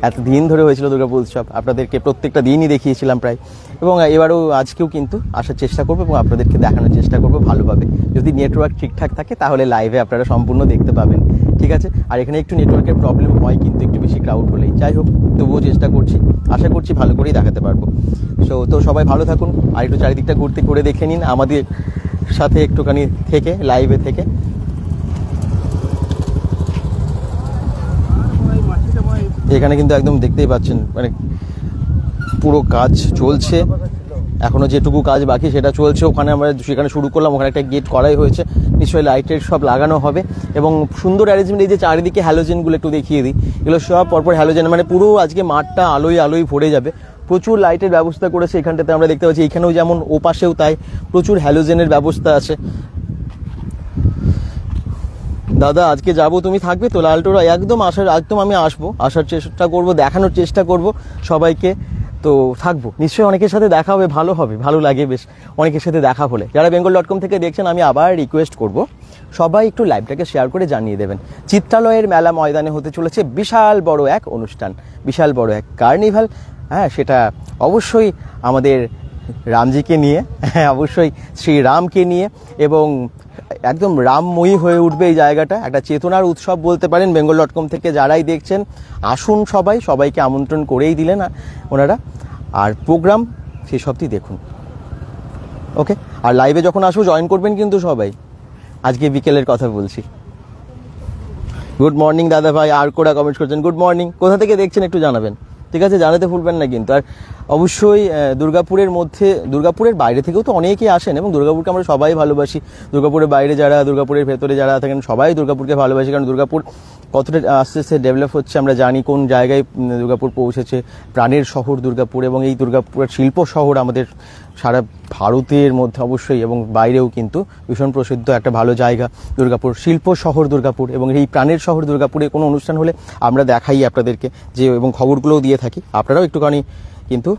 এত দিন ধরে হয়েছিল দুর্গাপুর উৎসব, আপনাদেরকে প্রত্যেকটা দিনই দেখিয়েছিলাম প্রায়, এবং এবারও আজকেও কিন্তু আসার চেষ্টা করবো এবং আপনাদেরকে দেখানোর চেষ্টা করবো ভালোভাবে। যদি নেটওয়ার্ক ঠিকঠাক থাকে তাহলে লাইভে আপনারা সম্পূর্ণ দেখতে পাবেন, ঠিক আছে। আর এখানে একটু নেটওয়ার্কের প্রবলেম হয় কিন্তু একটু বেশি ক্রাউড হলেই, যাই হোক তবুও চেষ্টা করছি, আশা করছি ভালো করেই দেখাতে পারবো। তো সবাই ভালো থাকুন, আর একটু চারিদিকটা ঘুরে দেখে নিন আমাদের সাথে একটুখানি থেকে, লাইভে থেকে। এখানে কিন্তু একদম দেখতেই পাচ্ছেন মানে পুরো কাজ চলছে, এখনো যেটুকু কাজ বাকি সেটা চলছে। ওখানে আমরা সেখানে শুরু করলাম, ওখানে একটা গেট করাই হয়েছে, নিশ্চয়ই লাইটের সব লাগানো হবে এবং সুন্দর অ্যারেঞ্জমেন্ট। এই যে চারিদিকে হ্যালোজেনগুলো একটু দেখিয়ে দিই, এগুলো সব পরপর হ্যালোজেন, মানে পুরো আজকে মাঠটা আলোয় ভরে যাবে। প্রচুর লাইটের ব্যবস্থা করেছে এখানটাতে, আমরা দেখতে পাচ্ছি এখানেও যেমন ও পাশেও তাই, প্রচুর হ্যালোজেনের ব্যবস্থা আছে। দাদা আজকে যাবো, তুমি থাকবে তো লালটোরা? একদম আমি আসবো, আসার চেষ্টা করব, দেখানোর চেষ্টা করব সবাইকে। তো থাকবো নিশ্চয়ই, অনেকের সাথে দেখা হবে, ভালো লাগে বেশ অনেকের সাথে দেখা হলে। যারা bengal.com থেকে দেখছেন আমি আবার রিকোয়েস্ট করব সবাই একটু লাইভটাকে শেয়ার করে জানিয়ে দেবেন। চিত্রালয়ের মেলা ময়দানে হতে চলেছে বিশাল বড় এক অনুষ্ঠান, বিশাল বড় এক কার্নিভাল। হ্যাঁ, সেটা অবশ্যই আমাদের রামজিকে নিয়ে, হ্যাঁ অবশ্যই শ্রীরামকে নিয়ে, এবং একদম রামময়ী হয়ে উঠবে এই জায়গাটা। একটা চেতনার উৎসব বলতে পারেন। bengal.com থেকে যারাই দেখছেন আসুন, সবাইকে আমন্ত্রণ করেই দিলেন ওনারা। আর প্রোগ্রাম সেই সবটি দেখুন, ওকে। আর লাইভে যখন আসবো জয়েন করবেন কিন্তু সবাই। আজকে বিকেলের কথা বলছি। গুড মর্নিং দাদা ভাই, আর কোরা কমেন্ট করছেন গুড মর্নিং। কোথা থেকে দেখছেন একটু জানাবেন, ঠিক আছে, জানাতে ভুলবেন না কিন্তু। আর অবশ্যই দুর্গাপুরের বাইরে থেকেও তো অনেকেই আসেন, এবং দুর্গাপুরকে আমরা সবাই ভালোবাসি। দুর্গাপুরের বাইরে যারা, দুর্গাপুরের ভেতরে যারা থাকেন সবাই দুর্গাপুরকে ভালোবাসি, কারণ দুর্গাপুর কতটা আস্তে আস্তে ডেভেলপ হচ্ছে আমরা জানি, কোন জায়গায় দুর্গাপুর পৌঁছেছে। প্রাণের শহর দুর্গাপুর, এবং এই দুর্গাপুরের শিল্প শহর আমাদের সারা ভারতের মধ্যে অবশ্যই এবং বাইরেও কিন্তু ভীষণ প্রসিদ্ধ একটা ভালো জায়গা দুর্গাপুর, শিল্প শহর দুর্গাপুর। এবং এই প্রাণের শহর দুর্গাপুরে কোনো অনুষ্ঠান হলে আমরা দেখাই আপনাদেরকে যে, এবং খবরগুলোও দিয়ে থাকি, আপনারাও একটুখানি কিন্তু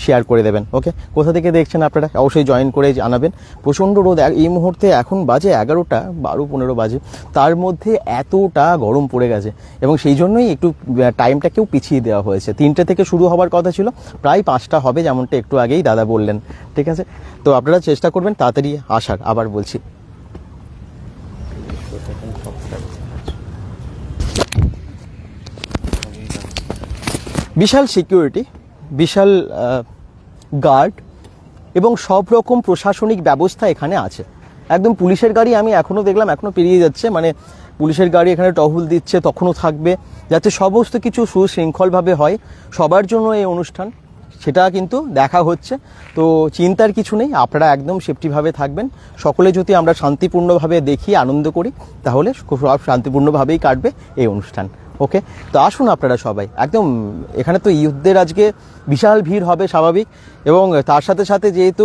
শেয়ার করে দেবেন, ওকে। কোথা থেকে দেখছেন আপনারা অবশ্যই জয়েন করে জানাবেন। প্রচণ্ড রোদ এই মুহূর্তে, এখন বাজে 11টা 12-15 বাজে, তার মধ্যে এতটা গরম পড়ে গেছে, এবং সেই জন্যই একটু টাইমটাকেও পিছিয়ে দেওয়া হয়েছে। 3টে থেকে শুরু হওয়ার কথা ছিল, প্রায় 5টা হবে, যেমনটা একটু আগেই দাদা বললেন, ঠিক আছে। তো আপনারা চেষ্টা করবেন তাড়াতাড়ি আসার, আবার বলছি। বিশাল সিকিউরিটি, বিশাল গার্ড এবং সব রকম প্রশাসনিক ব্যবস্থা এখানে আছে। একদম পুলিশের গাড়ি আমি এখনও দেখলাম, এখনও পেরিয়ে যাচ্ছে, মানে পুলিশের গাড়ি এখানে টহল দিচ্ছে, তখনও থাকবে, যাতে সমস্ত কিছু সুশৃঙ্খলভাবে হয় সবার জন্য এই অনুষ্ঠান, সেটা কিন্তু দেখা হচ্ছে। তো চিন্তার কিছু নেই, আপনারা একদম সেফটিভাবে থাকবেন। সকলে যদি আমরা শান্তিপূর্ণভাবে দেখি, আনন্দ করি, তাহলে সব শান্তিপূর্ণভাবেই কাটবে এই অনুষ্ঠান, ওকে। তো আসুন আপনারা সবাই, একদম এখানে তো ঈদের আজকে বিশাল ভিড় হবে স্বাভাবিক, এবং তার সাথে সাথে যেহেতু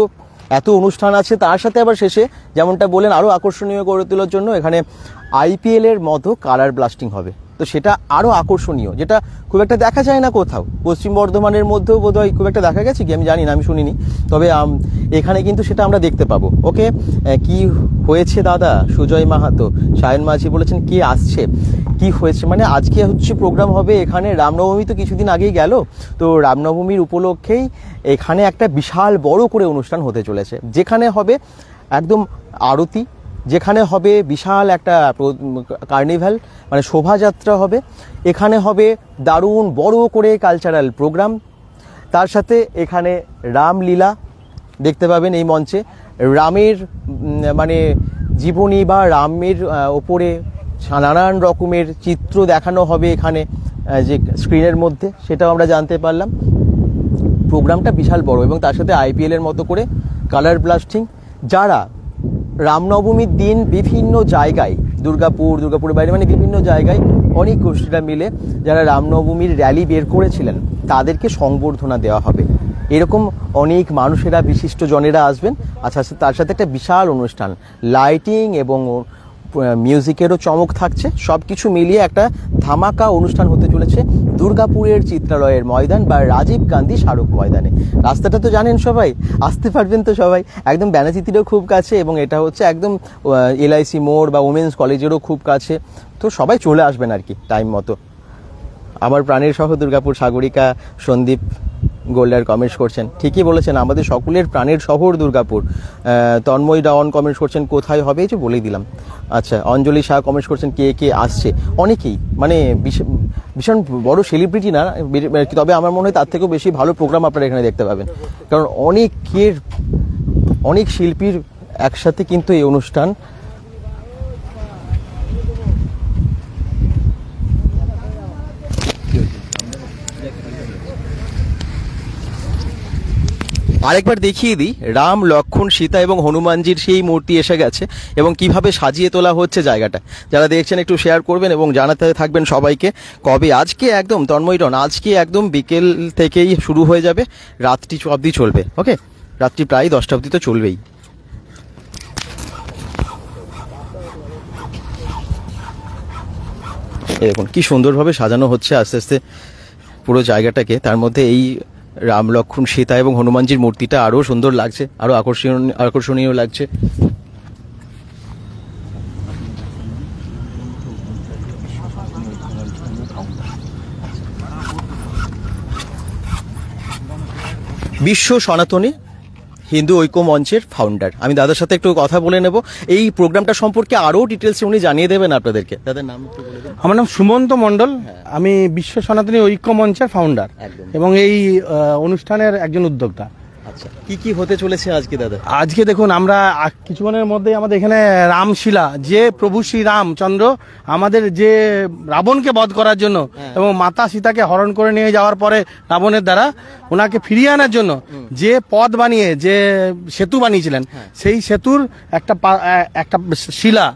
এত অনুষ্ঠান আছে, তার সাথে আবার শেষে যেমনটা বলেন আরও আকর্ষণীয় করে তোলার জন্য এখানে IPL এর মতো কালার ব্লাস্টিং হবে। তো সেটা আরও আকর্ষণীয়, যেটা খুব একটা দেখা যায় না কোথাও। পশ্চিম বর্ধমানের মধ্যেও বোধহয় খুব একটা দেখা গেছে কি আমি জানি না, আমি শুনিনি, তবে এখানে কিন্তু সেটা আমরা দেখতে পাবো। ওকে, কি হয়েছে দাদা? সুজয় মাহাতো, সায়ন মাঝি বলেছেন কে আসছে, কি হয়েছে মানে আজকে হচ্ছে প্রোগ্রাম হবে এখানে। রামনবমী তো কিছুদিন আগেই গেল, তো রামনবমীর উপলক্ষেই এখানে একটা বিশাল বড় করে অনুষ্ঠান হতে চলেছে, যেখানে হবে একদম আরতি, যেখানে হবে বিশাল একটা কার্নিভ্যাল মানে শোভাযাত্রা হবে, এখানে হবে দারুণ বড় করে কালচারাল প্রোগ্রাম, তার সাথে এখানে রামলীলা দেখতে পাবেন এই মঞ্চে। রামের মানে জীবনী বা রামের ওপরে নানান রকমের চিত্র দেখানো হবে এখানে যে স্ক্রিনের মধ্যে, সেটাও আমরা জানতে পারলাম। প্রোগ্রামটা বিশাল বড় এবং তার সাথে IPL এর মতো করে কালার ব্লাস্টিং। যারা রামনবমীর দিন বিভিন্ন জায়গায় দুর্গাপুরের বাইরে মানে বিভিন্ন জায়গায় অনেক গোষ্ঠীরা মিলে যারা রামনবমীর র্যালি বের করেছিলেন তাদেরকে সংবর্ধনা দেওয়া হবে। এরকম অনেক মানুষেরা, বিশিষ্ট জনেরা আসবেন। আচ্ছা, তার সাথে একটা বিশাল অনুষ্ঠান, লাইটিং এবং মিউজিকেরও চমক থাকছে। সব কিছু মিলিয়ে একটা ধামাকা অনুষ্ঠান হতে চলেছে দুর্গাপুরের চিত্রালয়ের ময়দান বা রাজীব গান্ধী স্মারক ময়দানে। রাস্তাটা তো জানেন সবাই, আসতে পারবেন তো সবাই, একদম ব্যানাচিতিরও খুব কাছে এবং এটা হচ্ছে একদম LIC মোড় বা উমেন্স কলেজেরও খুব কাছে। তো সবাই চলে আসবেন আর কি টাইম মতো। আমার প্রাণের শহর দুর্গাপুর, সাগরিকা সন্দীপ গোল্ডার কমেন্টস করছেন, ঠিকই বলেছেন, আমাদের সকলের প্রাণের শহর দুর্গাপুর। তন্ময় ডাওয়ান কমেন্টস করছেন কোথায় হবে, এই যে বলেই দিলাম। আচ্ছা, অঞ্জলি শাহ কমেন্টস করছেন কে কে আসছে, অনেকেই মানে ভীষণ বড় সেলিব্রিটি না, তবে আমার মনে হয় তার থেকেও বেশি ভালো প্রোগ্রাম আপনারা এখানে দেখতে পাবেন, কারণ অনেক শিল্পীর একসাথে কিন্তু এই অনুষ্ঠান। আরেকবার দেখিয়ে দিই, রাম লক্ষ্মণ সীতা এবং হনুমানজির সেই মূর্তি এসে গেছে এবং কিভাবে সাজিয়ে তোলা হচ্ছে জায়গাটা। যারা দেখছেন একটু শেয়ার করবেন এবং জানাতে থাকবেন সবাইকে কবে। আজকে একদম তন্ময়রণ, আজকে একদম বিকেল থেকেই শুরু হয়ে যাবে, রাত্রি অবধি চলবে। ওকে, রাত্রি প্রায় 10টা অবধি তো চলবেই। দেখুন কি সুন্দরভাবে সাজানো হচ্ছে আস্তে আস্তে পুরো জায়গাটাকে। তার মধ্যে এই রাম লক্ষ্মণ সীতা এবং হনুমানজির মূর্তিটা আরো সুন্দর লাগছে, আরো আকর্ষণীয় লাগছে। বিশ্ব সনাতনী হিন্দু ঐক্য মঞ্চের ফাউন্ডার, আমি দাদার সাথে একটু কথা বলে নেব এই প্রোগ্রামটা সম্পর্কে, আরো ডিটেলস উনি জানিয়ে দেবেন আপনাদেরকে। দাদার নাম একটু বলে দিন। আমার নাম সুমন্ত মণ্ডল, আমি বিশ্ব সনাতনী ঐক্য মঞ্চের ফাউন্ডার এবং এই অনুষ্ঠানের একজন উদ্যোক্তা। আচ্ছা, কি কি হতে চলেছে আজকে দাদা? আজকে দেখুন, আমরা কিছুক্ষণের মধ্যে আমাদের এখানে রামশিলা, যে প্রভু শ্রী রামচন্দ্র আমাদের যে রাবণকে বধ করার জন্য এবং মাতা সীতাকে হরণ করে নিয়ে যাওয়ার পরে রাবণের দ্বারা ওনাকে ফিরিয়ে আনার জন্য যে পথ বানিয়ে যে সেতু বানিয়েছিলেন, সেই সেতুর একটা শিলা,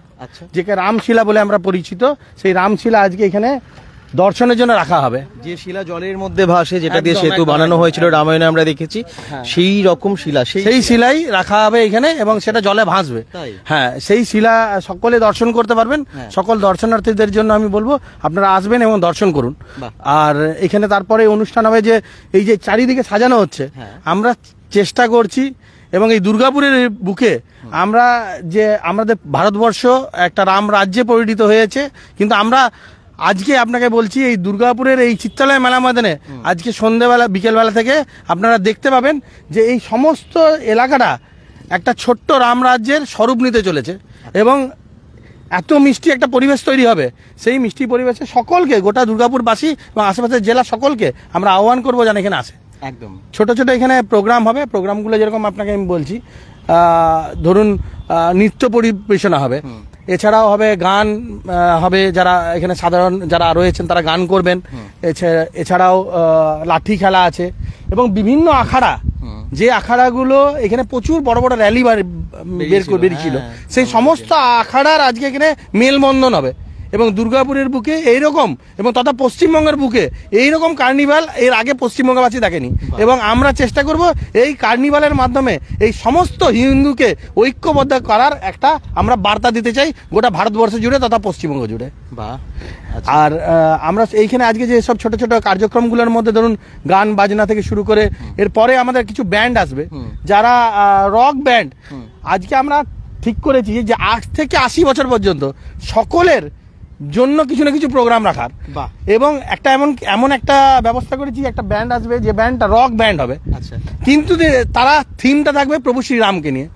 যেকে রামশিলা বলে আমরা পরিচিত, সেই রামশিলা আজকে এখানে দর্শনের জন্য রাখা হবে। যে শিলা জলের মধ্যে ভাসে, যেটা দিয়ে সেতু বানানো হয়েছিল রামায়ণে আমরা দেখেছি, সেই রকম শিলা, সেই শিলাই রাখা হবে এখানে এবং সেটা জলে ভাসবে। হ্যাঁ, সেই শিলা সকলে দর্শন করতে পারবেন। সকল দর্শনার্থীদের জন্য আমি বলবো আপনারা আসবেন এবং দর্শন করুন। আর এখানে তারপরে অনুষ্ঠান হবে যে এই যে চারিদিকে সাজানো হচ্ছে, আমরা চেষ্টা করছি এবং এই দুর্গাপুরের বুকে আমরা যে আমাদের ভারতবর্ষ একটা রাম রাজ্যে পরিণত হয়েছে, কিন্তু আমরা আজকে আপনাকে বলছি এই দুর্গাপুরের এই চিত্রালয় মেলা ময়দানে আজকে সন্ধ্যেবেলা বিকেলবেলা থেকে আপনারা দেখতে পাবেন যে এই সমস্ত এলাকাটা একটা ছোট্ট রাম রাজ্যের স্বরূপ নিতে চলেছে এবং এত মিষ্টি একটা পরিবেশ তৈরি হবে। সেই মিষ্টি পরিবেশে সকলকে, গোটা দুর্গাপুরবাসী এবং আশেপাশের জেলা সকলকে আমরা আহ্বান করবো যেন এখানে আসে। একদম ছোট ছোট এখানে প্রোগ্রাম হবে। প্রোগ্রামগুলো যেরকম আপনাকে আমি বলছি, ধরুন নৃত্য পরিবেশনা হবে, এছাড়াও হবে গান হবে, যারা এখানে সাধারণ যারা রয়েছেন তারা গান করবেন, এছাড়াও লাঠি খেলা আছে এবং বিভিন্ন আখাড়া, যে আখাড়াগুলো এখানে প্রচুর বড় বড় র্যালি বেরিয়েছিল, সেই সমস্ত আখাড়ার আজকে এখানে মেলবন্ধন হবে এবং দুর্গাপুরের বুকে এইরকম এবং তথা পশ্চিমবঙ্গের বুকে এইরকম কার্নিভাল এর আগে পশ্চিমবঙ্গবাসী দেখেনি। এবং আমরা চেষ্টা করব এই কার্নিভালের মাধ্যমে এই সমস্ত হিন্দুকে ঐক্যবদ্ধ করার একটা আমরা বার্তা দিতে চাই গোটা ভারতবর্ষ জুড়ে তথা পশ্চিমবঙ্গ জুড়ে। বাহ। আর আমরা এইখানে আজকে যে সব ছোট ছোট কার্যক্রমগুলোর মধ্যে ধরুন গান বাজনা থেকে শুরু করে এরপরে আমাদের কিছু ব্যান্ড আসবে যারা রক ব্যান্ড। আজকে আমরা ঠিক করেছি যে 8 থেকে 80 বছর পর্যন্ত সকলের জন্য কিছু না কিছু প্রোগ্রাম রাখার। বাহ। এবং একটা এমন একটা ব্যবস্থা করেছি, একটা ব্যান্ড আসবে যে ব্যান্ডটা রক ব্যান্ড হবে, আচ্ছা। কিন্তু তারা থিমটা থাকবে প্রভু শ্রীরামকে নিয়ে।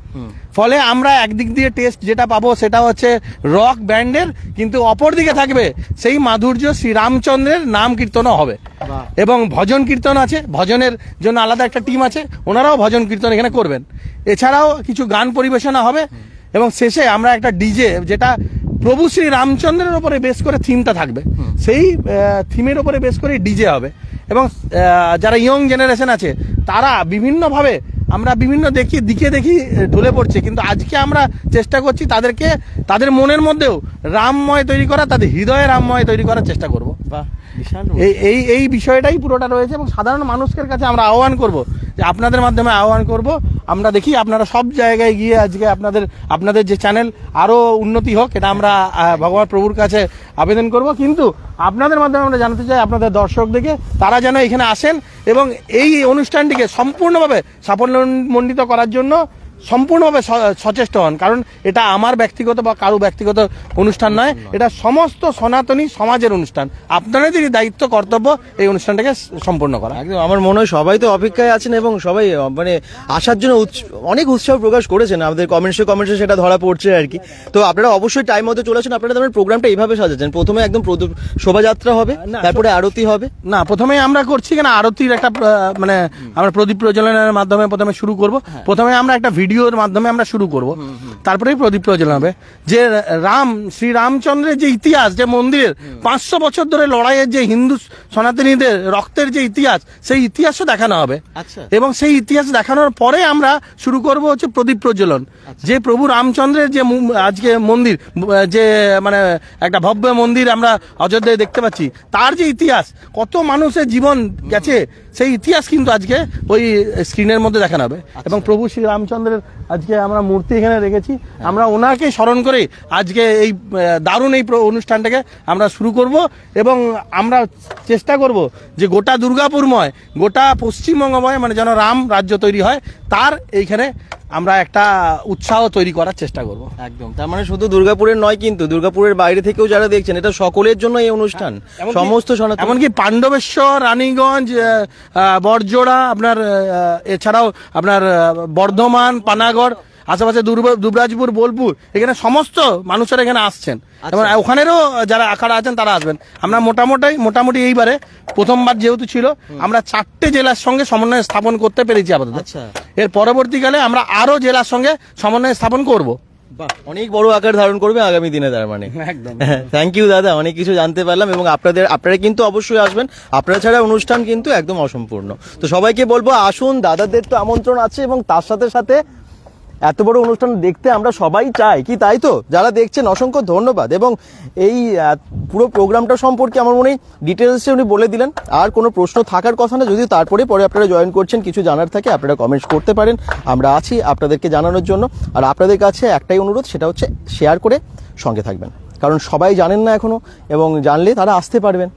ফলে আমরা একদিক দিয়ে টেস্ট যেটা পাবো সেটা হচ্ছে রক ব্যান্ডের, কিন্তু অপর দিকে থাকবে সেই মাধুর্য শ্রীরামচন্দ্রের নাম কীর্তনও হবে। এবং ভজন কীর্তন আছে, ভজনের জন্য আলাদা একটা টিম আছে, ওনারাও ভজন কীর্তন এখানে করবেন। এছাড়াও কিছু গান পরিবেশনা হবে এবং শেষে আমরা একটা ডিজে যেটা প্রভু শ্রী রামচন্দ্রের ওপরে বেস করে থিমটা থাকবে, সেই থিমের ওপরে বেস করে ডিজে হবে। এবং যারা ইয়ং জেনারেশন আছে তারা বিভিন্নভাবে আমরা বিভিন্ন দিকে দেখি ঢলে পড়ছে, কিন্তু আজকে আমরা চেষ্টা করছি তাদেরকে তাদের মনের মধ্যেও রামময় তৈরি করা, তাদের হৃদয়ে রামময় তৈরি করার চেষ্টা করব। এই বিষয়টাই পুরোটা রয়েছে। এবং সাধারণ মানুষের কাছে আমরা আহ্বান করব যে আপনাদের মাধ্যমে আহ্বান করব, আমরা দেখি আপনারা সব জায়গায় গিয়ে আজকে আপনাদের যে চ্যানেল আরো উন্নতি হোক, এটা আমরা ভগবান প্রভুর কাছে আবেদন করব। কিন্তু আপনাদের মাধ্যমে আমরা জানাতে চাই আপনাদের দর্শকদেরকে তারা যেন এখানে আসেন এবং এই অনুষ্ঠানটিকে সম্পূর্ণভাবে সাফল্যমণ্ডিত করার জন্য সম্পূর্ণভাবে সচেষ্ট হন। কারণ এটা আমার ব্যক্তিগত বা কারো ব্যক্তিগত অনুষ্ঠান নয়, এটা সমস্ত সনাতনী সমাজের অনুষ্ঠান। আপনাদেরই দায়িত্ব, কর্তব্য এই অনুষ্ঠানটাকে সম্পূর্ণ করা। একদম আমার মনে হয় সবাই তো অপেক্ষায় আছেন এবং সবাই মানে আসার জন্য অনেক উৎসাহ প্রকাশ করেছেন। আমাদের কমেন্টসে সেটা ধরা পড়ছে আর কি। তো আপনারা অবশ্যই টাইম মতো চলে আসেন। আপনারা আমাদের প্রোগ্রামটা এইভাবে সাজাচ্ছেন, প্রথমে একদম শোভাযাত্রা হবে, তারপরে আরতি হবে। না, প্রথমে আমরা করছি কেন আরতির একটা মানে আমরা প্রদীপ প্রজ্বলনের মাধ্যমে প্রথমে শুরু করব। প্রথমে আমরা একটা ভিডিওর মাধ্যমে আমরা শুরু করব, তারপরেই প্রদীপ প্রজ্বলন হবে। যে শ্রী রামচন্দ্রের যে ইতিহাস, যে মন্দিরের 500 বছর ধরে লড়াইয়ের যে হিন্দু সনাতনীদের রক্তের যে ইতিহাস, সেই ইতিহাসও দেখানো হবে। এবং সেই ইতিহাস দেখানোর পরে আমরা শুরু করব হচ্ছে প্রদীপ প্রজ্বলন। যে প্রভু রামচন্দ্রের যে আজকে মন্দির, যে মানে একটা ভব্য মন্দির আমরা অযোধ্যায় দেখতে পাচ্ছি, তার যে ইতিহাস, কত মানুষের জীবন গেছে, সেই ইতিহাস কিন্তু আজকে ওই স্ক্রিনের মধ্যে দেখানো হবে। এবং প্রভু শ্রী রামচন্দ্রের আজকে আমরা মূর্তি এখানে রেখেছি, আমরা ওনাকে স্মরণ করে আজকে এই দারুণ এই অনুষ্ঠানটাকে আমরা শুরু করব। এবং আমরা চেষ্টা করব যে গোটা দুর্গাপুরময়, গোটা পশ্চিমবঙ্গময় মানে যেন রাম রাজ্য তৈরি হয়, তার এইখানে আমরা একটা উৎসাহ তৈরি করার চেষ্টা করব। একদম, তার মানে শুধু দুর্গাপুরের নয়, কিন্তু দুর্গাপুরের বাইরে থেকেও যারা দেখছেন, এটা সকলের জন্য এই অনুষ্ঠান, সমস্ত সনাতন। এমনকি পাণ্ডবেশ্বর, রানীগঞ্জ, বড়জোড়া, আপনার এছাড়াও আপনার বর্ধমান, পানাগড়, আশেপাশে দুবরাজপুর, বোলপুর, এখানে সমস্ত মানুষেরা এখানে আসছেন এবং ওখানেরও যারা আখাড়া আছেন তারা আসবেন। আমরা মোটামুটি এইবারে প্রথমবার যেহেতু ছিল, আমরা 4টে জেলার সঙ্গে সমন্বয় স্থাপন করতে পেরেছি আপাতত। এর পরবর্তীকালে আমরা আরো জেলার সঙ্গে সমন্বয় স্থাপন করব। অনেক বড় আকার ধারণ করবে আগামী দিনে, তার মানে একদম। থ্যাংক ইউ দাদা, অনেক কিছু জানতে পারলাম। এবং আপনারা কিন্তু অবশ্যই আসবেন, আপনারা ছাড়া অনুষ্ঠান কিন্তু একদম অসম্পূর্ণ। তো সবাইকে বলবো আসুন, দাদাদের তো আমন্ত্রণ আছে এবং তার সাথে সাথে এত বড় অনুষ্ঠান দেখতে আমরা সবাই চাই কি, তাই তো? যারা দেখছেন অসংখ্য ধন্যবাদ। এবং এই পুরো প্রোগ্রামটা সম্পর্কে আমার মনে হয় ডিটেলসে উনি বলে দিলেন। আর কোনো প্রশ্ন থাকার কথা না, যদি তারপরে আপনারা জয়েন করছেন, কিছু জানার থাকে আপনারা কমেন্টস করতে পারেন, আমরা আছি আপনাদেরকে জানানোর জন্য। আর আপনাদের কাছে একটাই অনুরোধ, সেটা হচ্ছে শেয়ার করে সঙ্গে থাকবেন, কারণ সবাই জানেন না এখনো, এবং জানলে তারা আসতে পারবেন।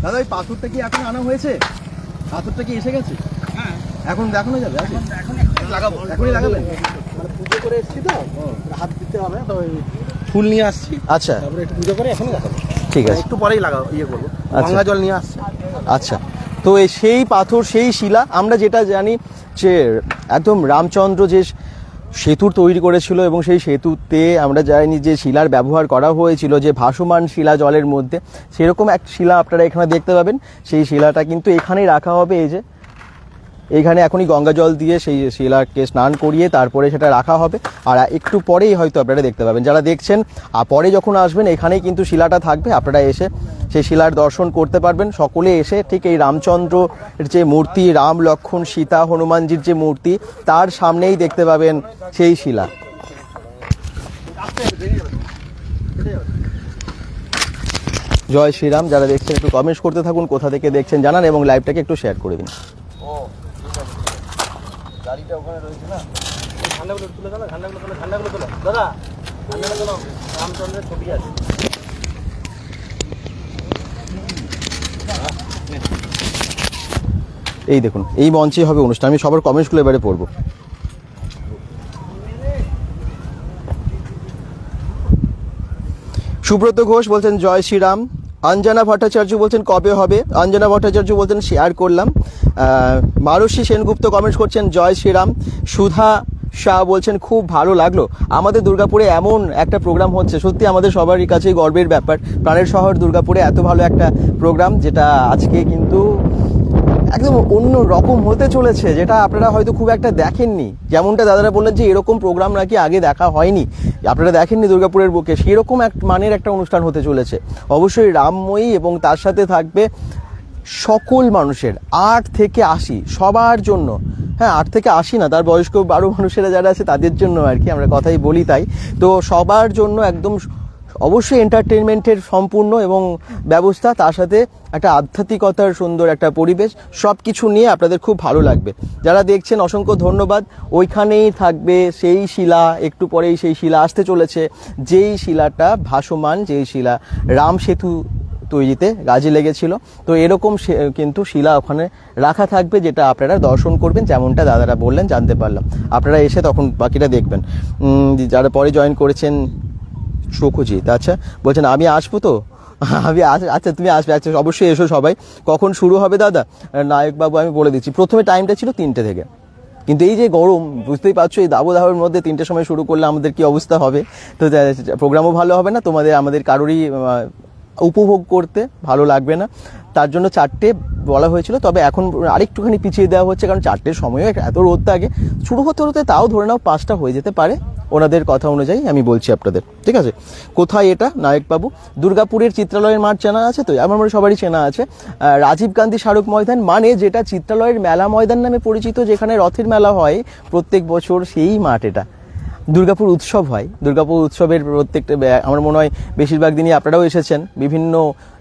দাদা, ওই পাথরটা কি এখন আনা হয়েছে? পাথরটা কি এসে গেছে? হ্যাঁ, এখন দেখানো যাবে? এখনই লাগাবেন? মানে পুজো করে এসেছি তো, হাত দিতে হবে, তো ফুল নিয়ে আসছি। আচ্ছা, তারপরে একটু পুজো করে এখনই লাগাবো। ঠিক আছে, একটু পরেই করবো। গঙ্গা জল নিয়ে আসছি। আচ্ছা, তো এই সেই পাথর, সেই শিলা, আমরা যেটা জানি যে একদম রামচন্দ্র যে সেতু তৈরি করেছিল, এবং সেই সেতুতে আমরা জানি যে শিলার ব্যবহার করা হয়েছিল, যে ভাসমান শিলা জলের মধ্যে, সেরকম এক শিলা আপনারা এখানে দেখতে পাবেন। সেই শিলাটা কিন্তু এখানেই রাখা হবে। এই যে এইখানে এখনই গঙ্গা জল দিয়ে সেই শিলাকে স্নান করিয়ে তারপরে সেটা রাখা হবে। আর একটু পরেই হয়তো আপনারা দেখতে পাবেন, যারা দেখছেন, আর পরে যখন আসবেন এখানেই কিন্তু শিলাটা থাকবে, আপনারা এসে সেই শিলার দর্শন করতে পারবেন সকলে এসে। ঠিক এই রামচন্দ্রের যে মূর্তি, রাম লক্ষ্মণ সীতা হনুমানজির যে মূর্তি, তার সামনেই দেখতে পাবেন সেই শিলা। জয় শ্রীরাম। যারা দেখছেন একটু কমেন্টস করতে থাকুন, কোথা থেকে দেখছেন জানান এবং লাইভটাকে একটু শেয়ার করে দিন। এই দেখুন, এই মঞ্চে হবে অনুষ্ঠান। আমি সবার কমেন্টসগুলো এবারে পড়বো। সুব্রত ঘোষ বলছেন জয় শ্রীরাম। অঞ্জনা ভট্টাচার্য বলছেন কবে হবে। অঞ্জনা ভট্টাচার্য বলছেন শেয়ার করলাম। মারসী সেনগুপ্ত কমেন্টস করছেন জয় শ্রীরাম। সুধা শাহ বলছেন খুব ভালো লাগলো, আমাদের দুর্গাপুরে এমন একটা প্রোগ্রাম হচ্ছে, সত্যি আমাদের সবারই কাছেই গর্বের ব্যাপার। প্রাণের শহর দুর্গাপুরে এত ভালো একটা প্রোগ্রাম, যেটা আজকে কিন্তু একদম অন্য রকম হতে চলেছে, যেটা আপনারা হয়তো খুব একটা দেখেননি। যেমনটা দাদারা বললেন যে এরকম প্রোগ্রাম নাকি আগে দেখা হয়নি, আপনারা দেখেননি দুর্গাপুরের বুকে, সেরকম এক মানের একটা অনুষ্ঠান হতে চলেছে। অবশ্যই রামময়ী, এবং তার সাথে থাকবে সকল মানুষের 8 থেকে 80 সবার জন্য। হ্যাঁ, 8 থেকে 80 না, তার বয়স্ক 12 মানুষেরা যারা আছে তাদের জন্য আর কি, আমরা কথাই বলি তাই। তো সবার জন্য একদম অবশ্যই এন্টারটেনমেন্টের সম্পূর্ণ এবং ব্যবস্থা, তার সাথে একটা আধ্যাত্মিকতার সুন্দর একটা পরিবেশ, সব কিছু নিয়ে আপনাদের খুব ভালো লাগবে। যারা দেখছেন অসংখ্য ধন্যবাদ। ওইখানেই থাকবে সেই শিলা, একটু পরেই সেই শিলা আসতে চলেছে, যেই শিলাটা ভাসমান, যেই শিলা রাম সেতু তৈরিতে কাজে লেগেছিল। তো এরকম কিন্তু শিলা ওখানে রাখা থাকবে, যেটা আপনারা দর্শন করবেন, যেমনটা দাদারা বললেন, জানতে পারলাম। আপনারা এসে তখন বাকিটা দেখবেন। যারা পরে জয়েন করেছেন সুখজিৎ, আচ্ছা বলছেন আমি আসবো তো, আমি আচ্ছা তুমি আসবে, আচ্ছা অবশ্যই এসো সবাই। কখন শুরু হবে দাদা? নায়কবাবু আমি বলে দিচ্ছি, প্রথমে টাইমটা ছিল 3টে থেকে, কিন্তু এই যে গরম বুঝতেই পারছো, এই দাবদাহের মধ্যে 3টের সময় শুরু করলে আমাদের কি অবস্থা হবে। তো প্রোগ্রামও ভালো হবে না, তোমাদের আমাদের কারোরই উপভোগ করতে ভালো লাগবে না। তার জন্য 4টে বলা হয়েছিল, তবে এখন আরেকটুখানি পিছিয়ে দেওয়া হচ্ছে, কারণ 4টের সময়ও এত রোদ থাকে। শুরু হতে হতে তাও ধরে নাও 5টা হয়ে যেতে পারে, ওনাদের কথা অনুযায়ী আমি বলছি আপনাদের, ঠিক আছে। কোথায় এটা নায়কবাবু? দুর্গাপুরের চিত্রালয়ের মাঠ চেনা আছে তো, আমার মনে সবারই চেনা আছে। রাজীব গান্ধী স্মারক ময়দান, মানে যেটা চিত্রালয়ের মেলা ময়দান নামে পরিচিত, যেখানে রথের মেলা হয় প্রত্যেক বছর, সেই মাঠ এটা। দুর্গাপুর উৎসব হয়, দুর্গাপুর উৎসবের প্রত্যেকটা, আমার মনে হয় বেশিরভাগ দিনই আপনারাও এসেছেন বিভিন্ন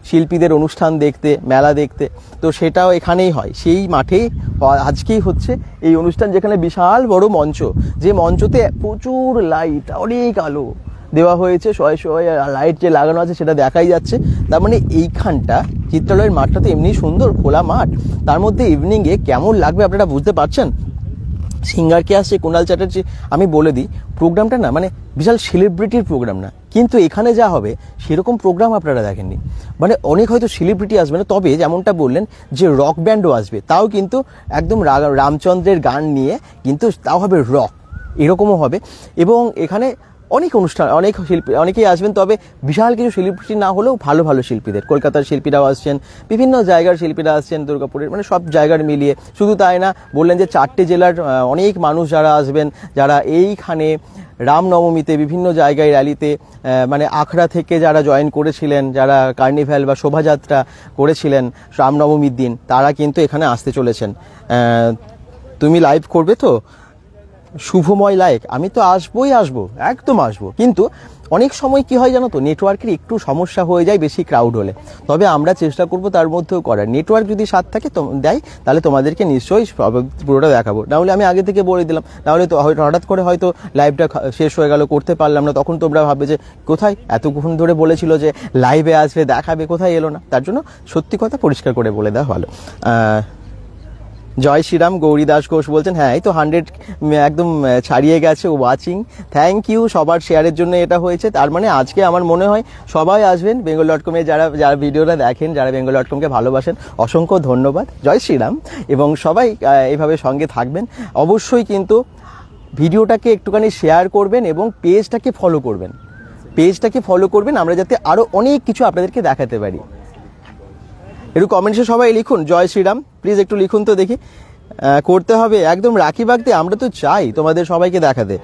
শিল্পীদের অনুষ্ঠান দেখতে, মেলা দেখতে, তো সেটাও এখানেই হয়, সেই মাঠেই আজকেই হচ্ছে এই অনুষ্ঠান, যেখানে বিশাল বড় মঞ্চ, যে মঞ্চতে প্রচুর লাইট, অনেক আলো দেওয়া হয়েছে, শয়ে শয়ে লাইট যে লাগানো আছে সেটা দেখাই যাচ্ছে। তার মানে এইখানটা চিত্রালয়ের মাঠটা তো এমনি সুন্দর খোলা মাঠ, তার মধ্যে ইভিনিংয়ে কেমন লাগবে আপনারা বুঝতে পারছেন। সিঙ্গার কে আসছে, কুণাল চ্যাটার্জি। আমি বলে দিই, প্রোগ্রামটা না মানে বিশাল সেলিব্রিটির প্রোগ্রাম না, কিন্তু এখানে যা হবে সেরকম প্রোগ্রাম আপনারা দেখেননি। মানে অনেক হয়তো সেলিব্রিটি আসবে না, তবে যেমনটা বললেন যে রক ব্যান্ডও আসবে, তাও কিন্তু একদম রামচন্দ্রের গান নিয়ে, কিন্তু তাও হবে রক, এরকমও হবে। এবং এখানে অনেক অনুষ্ঠান, অনেক শিল্পী, অনেকেই আসবেন, তবে বিশাল কিছু সেলিব্রিটি না হলেও ভালো ভালো শিল্পীদের, কলকাতার শিল্পীরাও আসছেন, বিভিন্ন জায়গার শিল্পীরা আসছেন, দুর্গাপুরের, মানে সব জায়গার মিলিয়ে। শুধু তাই না, বললেন যে 4টে জেলার অনেক মানুষ যারা আসবেন, যারা এইখানে রামনবমীতে বিভিন্ন জায়গায় র্যালিতে, মানে আখড়া থেকে যারা জয়েন করেছিলেন, যারা কার্নিভ্যাল বা শোভাযাত্রা করেছিলেন রামনবমীর দিন, তারা কিন্তু এখানে আসতে চলেছেন। তুমি লাইভ করবে তো? শুভময় লাইক, আমি তো আসবোই, আসবো, একদম আসবো, কিন্তু অনেক সময় কি হয় জানো তো, নেটওয়ার্কের একটু সমস্যা হয়ে যায় বেশি ক্রাউড হলে। তবে আমরা চেষ্টা করব তার মধ্যেও করার, নেটওয়ার্ক যদি সাথ থাকে দেয়, তাহলে তোমাদেরকে নিশ্চয়ই পুরোটা দেখাবো। নাহলে আমি আগে থেকে বলে দিলাম, নাহলে তো হঠাৎ করে হয়তো লাইভটা শেষ হয়ে গেল, করতে পারলাম না, তখন তোমরা ভাববে যে কোথায় এতক্ষণ ধরে বলেছিল যে লাইভে আসবে, দেখাবে, কোথায় এলো না। তার জন্য সত্যি কথা পরিষ্কার করে বলে দেওয়া ভালো। জয় শ্রীরাম। গৌরী দাস ঘোষ বলছেন হ্যাঁ, এই তো 100 একদম ছাড়িয়ে গেছে ওয়াচিং, থ্যাংক ইউ সবার শেয়ারের জন্য এটা হয়েছে। তার মানে আজকে আমার মনে হয় সবাই আসবেন, bengal.com-এ যারা যারা ভিডিওটা দেখেন, যারা bengal.com-কে ভালোবাসেন, অসংখ্য ধন্যবাদ, জয় শ্রীরাম। এবং সবাই এইভাবে সঙ্গে থাকবেন অবশ্যই, কিন্তু ভিডিওটাকে একটুখানি শেয়ার করবেন এবং পেজটাকে ফলো করবেন, আমরা যাতে আরও অনেক কিছু আপনাদেরকে দেখাতে পারি। একটু কমেন্টসে সবাই লিখুন জয় শ্রীরাম, প্লিজ একটু লিখুন তো দেখি। করতে হবে একদম রাখি বাগতে, আমরা তো চাই তোমাদের সবাইকে দেখাতে।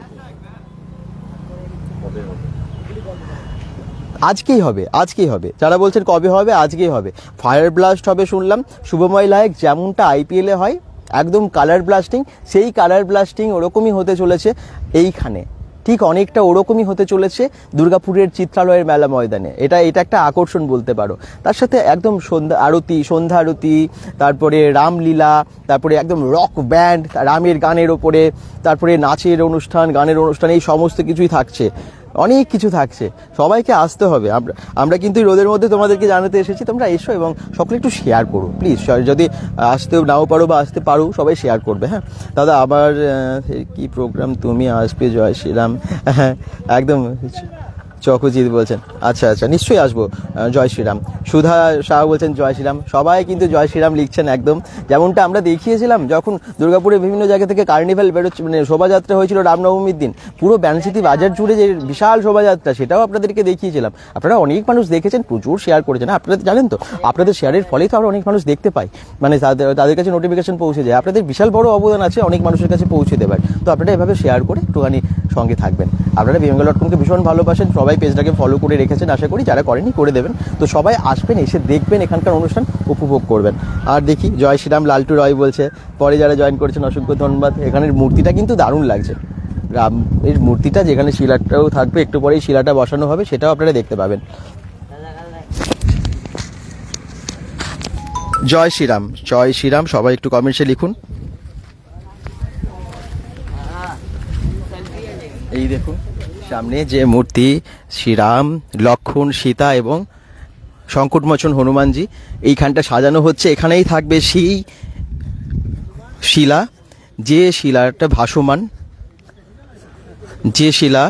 আজকেই হবে যারা বলছেন কবে হবে, আজকেই হবে। ফায়ার ব্লাস্ট হবে শুনলাম শুভময় লায়েক, যেমনটা আইপিএলে হয় একদম কালার ব্লাস্টিং, সেই কালার ব্লাস্টিং ওরকমই হতে চলেছে এইখানে, ঠিক অনেকটা ওরকমই হতে চলেছে দুর্গাপুরের চিত্রালয়ের মেলা ময়দানে। এটা একটা আকর্ষণ বলতে পারো। তার সাথে একদম সন্ধ্যা আরতি, তারপরে রামলীলা, তারপরে একদম রক ব্যান্ড, রামের গানের ওপরে, তারপরে নাচের অনুষ্ঠান, গানের অনুষ্ঠান, এই সমস্ত কিছুই থাকছে, অনেক কিছু থাকছে। সবাইকে আসতে হবে। আমরা কিন্তু রোদের মধ্যে তোমাদেরকে জানাতে এসেছি, তোমরা এসো এবং সকলে একটু শেয়ার করো প্লিজ। যদি আসতেও নাও পারো বা আসতে পারো, সবাই শেয়ার করবে। হ্যাঁ দাদা, আবার কি প্রোগ্রাম তুমি আসবে? জয় শ্রীরাম। হ্যাঁ একদম চকজিৎ বলছেন আচ্ছা নিশ্চয়ই আসবো। জয় শ্রীরাম। সুধা শাহ বলছেন জয় শ্রীরাম। সবাই কিন্তু জয় শ্রীরাম লিখছেন একদম, যেমনটা আমরা দেখিয়েছিলাম যখন দুর্গাপুরের বিভিন্ন জায়গা থেকে কার্নিভ্যাল বেরোচ্ছে, মানে শোভাযাত্রা হয়েছিল রামনবমীর দিন, পুরো ব্যানসিটি বাজার জুড়ে যে বিশাল শোভাযাত্রা, সেটাও আপনাদেরকে দেখিয়েছিলাম। আপনারা অনেক মানুষ দেখেছেন, প্রচুর শেয়ার করেছেন। আপনারা জানেন তো, আপনাদের শেয়ারের ফলেই তো আমরা অনেক মানুষ দেখতে পাই, মানে তাদের কাছে নোটিফিকেশন পৌঁছে যায়। আপনাদের বিশাল বড় অবদান আছে অনেক মানুষের কাছে পৌঁছে দেবার। তো আপনারা এভাবে শেয়ার করে একটুখানি সঙ্গে থাকবেন। আপনারা bengal.com-কে ভীষণ ভালোবাসেন, সবাই পেজটাকে ফলো করে রেখেছেন, আশা করি যারা করেনি করে দেবেন। তো সবাই আসবেন, এসে দেখবেন, এখানকার অনুষ্ঠান উপভোগ করবেন। আর দেখি জয় শ্রীরাম লালটু রয় বলছে, পরে যারা জয়েন করেছেন অসংখ্য ধন্যবাদ। এখানের মূর্তিটা কিন্তু দারুণ লাগছে, রামের মূর্তিটা, যেখানে শিলাটাও থাকবে, একটু পরেই শিলাটা বসানো হবে, সেটাও আপনারা দেখতে পাবেন। জয় শ্রীরাম, সবাই একটু কমেন্টসে লিখুন। এই দেখুন সামনে যে মূর্তি, শ্রীরাম, লক্ষ্মণ, সীতা এবং সংকটমোচন হনুমানজি, এইখানটা সাজানো হচ্ছে। এখানেই থাকবে সেই শিলা, যে শিলাটা ভাসমান, যে শিলা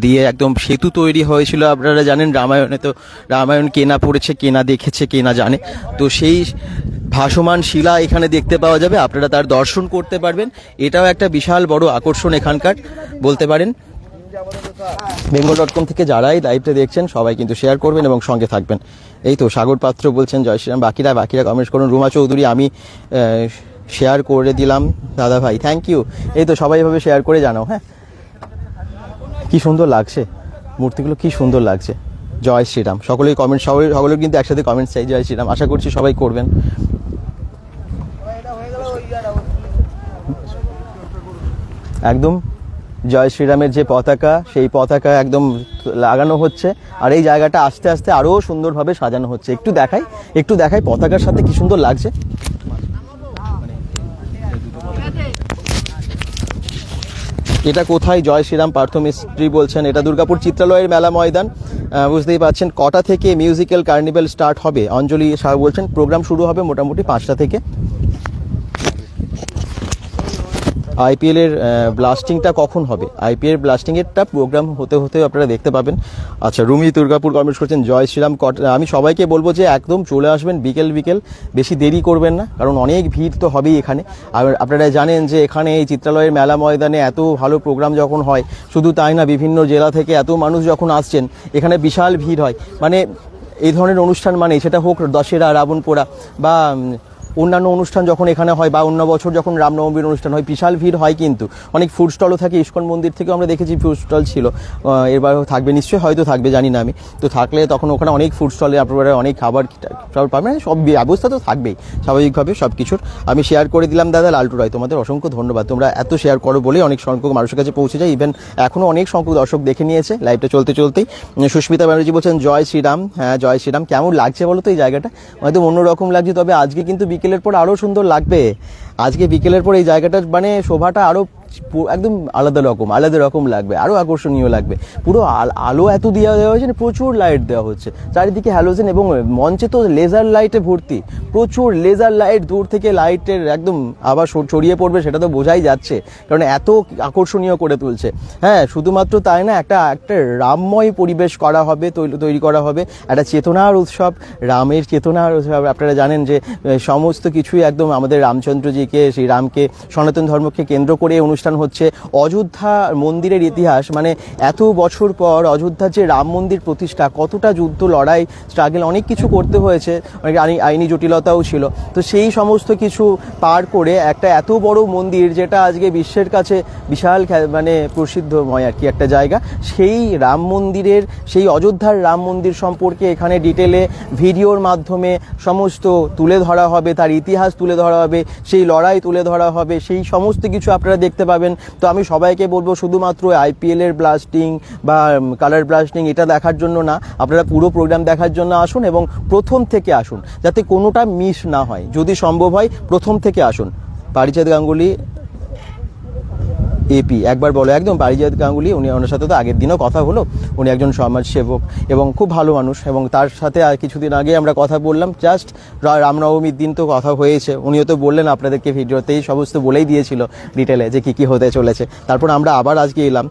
দিয়ে একদম সেতু তৈরি হয়েছিল। আপনারা জানেন রামায়ণে, তো রামায়ণ কেনা পড়েছে, কেনা দেখেছে, কেনা জানে। তো সেই ভাসমান শিলা এখানে দেখতে পাওয়া যাবে, আপনারা তার দর্শন করতে পারবেন। এটাও একটা বিশাল বড় আকর্ষণ এখানকার বলতে পারেন। bengal.com থেকে যারাই লাইভটা দেখছেন সবাই কিন্তু শেয়ার করবেন এবং সঙ্গে থাকবেন। এই তো সাগর পাত্র বলছেন জয় শ্রীরাম। বাকিরা কমেন্টস করুন। রুমা চৌধুরী, আমি শেয়ার করে দিলাম দাদা ভাই, থ্যাংক ইউ। এই তো সবাই এভাবে শেয়ার করে জানাও। হ্যাঁ, কি সুন্দর লাগছে মূর্তিগুলো, কি সুন্দর লাগছে। জয় শ্রীরাম। সকলেই কমেন্ট, সকলের কিন্তু একসাথে কমেন্টস চাই জয় শ্রীরাম। আশা করছি সবাই করবেন। একদম জয় শ্রীরামের যে পতাকা, সেই পতাকা একদম লাগানো হচ্ছে, আর এই জায়গাটা আস্তে আস্তে আরো সুন্দরভাবে সাজানো হচ্ছে। একটু দেখাই পতাকার সাথে কি সুন্দর লাগছে। এটা কোথায়? জয় শ্রীরাম পার্থ মিস্ত্রি বলছেন এটা দুর্গাপুর চিত্রালয়ের মেলা ময়দান। বুঝতেই পারছেন কটা থেকে মিউজিক্যাল কার্নিভ্যাল স্টার্ট হবে। অঞ্জলি শাহ বলছেন প্রোগ্রাম শুরু হবে মোটামুটি 5টা থেকে। আইপিএল এর ব্লাস্টিংটা কখন হবে? আইপিএল ব্লাস্টিং এরটা প্রোগ্রাম হতে আপনারা দেখতে পাবেন। আচ্ছা, রুমি দুর্গাপুর কমেন্টস করছেন জয় শ্রীরাম। আমি সবাইকে বলবো যে একদম চলে আসবেন বিকেল, বেশি দেরি করবেন না, কারণ অনেক ভিড় তো হবেই এখানে। আর আপনারা জানেন যে এখানে এই চিত্রালয়ের মেলা ময়দানে এত ভালো প্রোগ্রাম যখন হয়, শুধু তাই না, বিভিন্ন জেলা থেকে এত মানুষ যখন আসছেন, এখানে বিশাল ভিড় হয়। মানে এই ধরনের অনুষ্ঠান, মানে সেটা হোক দশেরা, রাবণ পোড়া বা অন্যান্য অনুষ্ঠান যখন এখানে হয়, বা অন্য বছর যখন রামনবমীর অনুষ্ঠান হয়, বিশাল ভিড় হয়। কিন্তু অনেক ফুড স্টলও থাকে। ইস্কন মন্দির থেকেও আমরা দেখেছি ফুড স্টল ছিল, এবারও থাকবে, নিশ্চয়ই হয়তো থাকবে, জানি না আমি। তো থাকলে তখন ওখানে অনেক ফুড স্টলে আপনারা অনেক খাবার পাবেন, সব ব্যবস্থা তো থাকবেই স্বাভাবিকভাবে সব কিছুর। আমি শেয়ার করে দিলাম দাদা লালটু রায়, তোমাদের অসংখ্য ধন্যবাদ। তোমরা এত শেয়ার করো বলেই অনেক সংখ্যক মানুষের কাছে পৌঁছে যায়। ইভেন এখনও অনেক সংখ্যক দর্শক দেখে নিয়েছে লাইভটা চলতেই। সুস্মিতা ব্যানার্জি বলছেন জয় শ্রীরাম। হ্যাঁ, জয় শ্রীরাম। কেমন লাগছে বলো তো এই জায়গাটা? হয়তো অন্যরকম লাগছে, তবে আজকে কিন্তু বিকেলের পর আরও সুন্দর লাগবে। আজকে বিকেলের পর এই জায়গাটার মানে শোভাটা আরো একদম আলাদা রকম লাগবে, আরো আকর্ষণীয় লাগবে। পুরো আলো এত দেওয়া হয়েছে, প্রচুর লাইট দেওয়া হচ্ছে চারিদিকে, হ্যালোজেন, এবং মঞ্চে তো লেজার লাইটে ভর্তি, প্রচুর লেজার লাইট। দূর থেকে লাইটের একদম আবার ছড়িয়ে পড়বে সেটা তো বোঝাই যাচ্ছে, কারণ এত আকর্ষণীয় করে তুলছে। হ্যাঁ, শুধুমাত্র তাই না, একটা রামময় পরিবেশ করা হবে, তৈরি করা হবে, একটা চেতনার উৎসব, রামের চেতনার উৎসব। আপনারা জানেন যে সমস্ত কিছুই একদম আমাদের রামচন্দ্রজিকে, শ্রীরামকে, সনাতন ধর্মকে কেন্দ্র করে অনুষ্ঠান অনুষ্ঠান হচ্ছে। অযোধ্যা মন্দিরের ইতিহাস, মানে এত বছর পর অযোধ্যার যে রাম মন্দির প্রতিষ্ঠা, কতটা যুদ্ধ, লড়াই, স্ট্রাগল, অনেক কিছু করতে হয়েছে, অনেক আইনি জটিলতাও ছিল। তো সেই সমস্ত কিছু পার করে একটা এত বড় মন্দির, যেটা আজকে বিশ্বের কাছে বিশাল মানে প্রসিদ্ধময় আর কি একটা জায়গা, সেই রাম মন্দিরের, সেই অযোধ্যার রাম মন্দির সম্পর্কে এখানে ডিটেলে ভিডিওর মাধ্যমে সমস্ত তুলে ধরা হবে, তার ইতিহাস তুলে ধরা হবে, সেই লড়াই তুলে ধরা হবে, সেই সমস্ত কিছু আপনারা দেখতে পাবেন। তো আমি সবাইকে বলবো শুধুমাত্র আইপিএলের ব্লাস্টিং বা কালার ব্লাস্টিং এটা দেখার জন্য না, আপনারা পুরো প্রোগ্রাম দেখার জন্য আসুন এবং প্রথম থেকে আসুন, যাতে কোনোটা মিস না হয়। যদি সম্ভব হয় প্রথম থেকে আসুন। পারিজাত গাঙ্গুলি এপি, একবার বলো। একদম পারিজাত গাঙ্গুলি, উনি ওনার সাথে তো আগের দিনও কথা হলো, উনি একজন সমাজসেবক এবং খুব ভালো মানুষ, এবং তার সাথে কিছুদিন আগে আমরা কথা বললাম, জাস্ট রামনবমীর দিন তো কথা হয়েছে, উনিও তো বললেন আপনাদেরকে ভিডিওতেই সমস্ত বলেই দিয়েছিল ডিটেলে যে কী কী হতে চলেছে। তারপর আমরা আবার আজকে এলাম,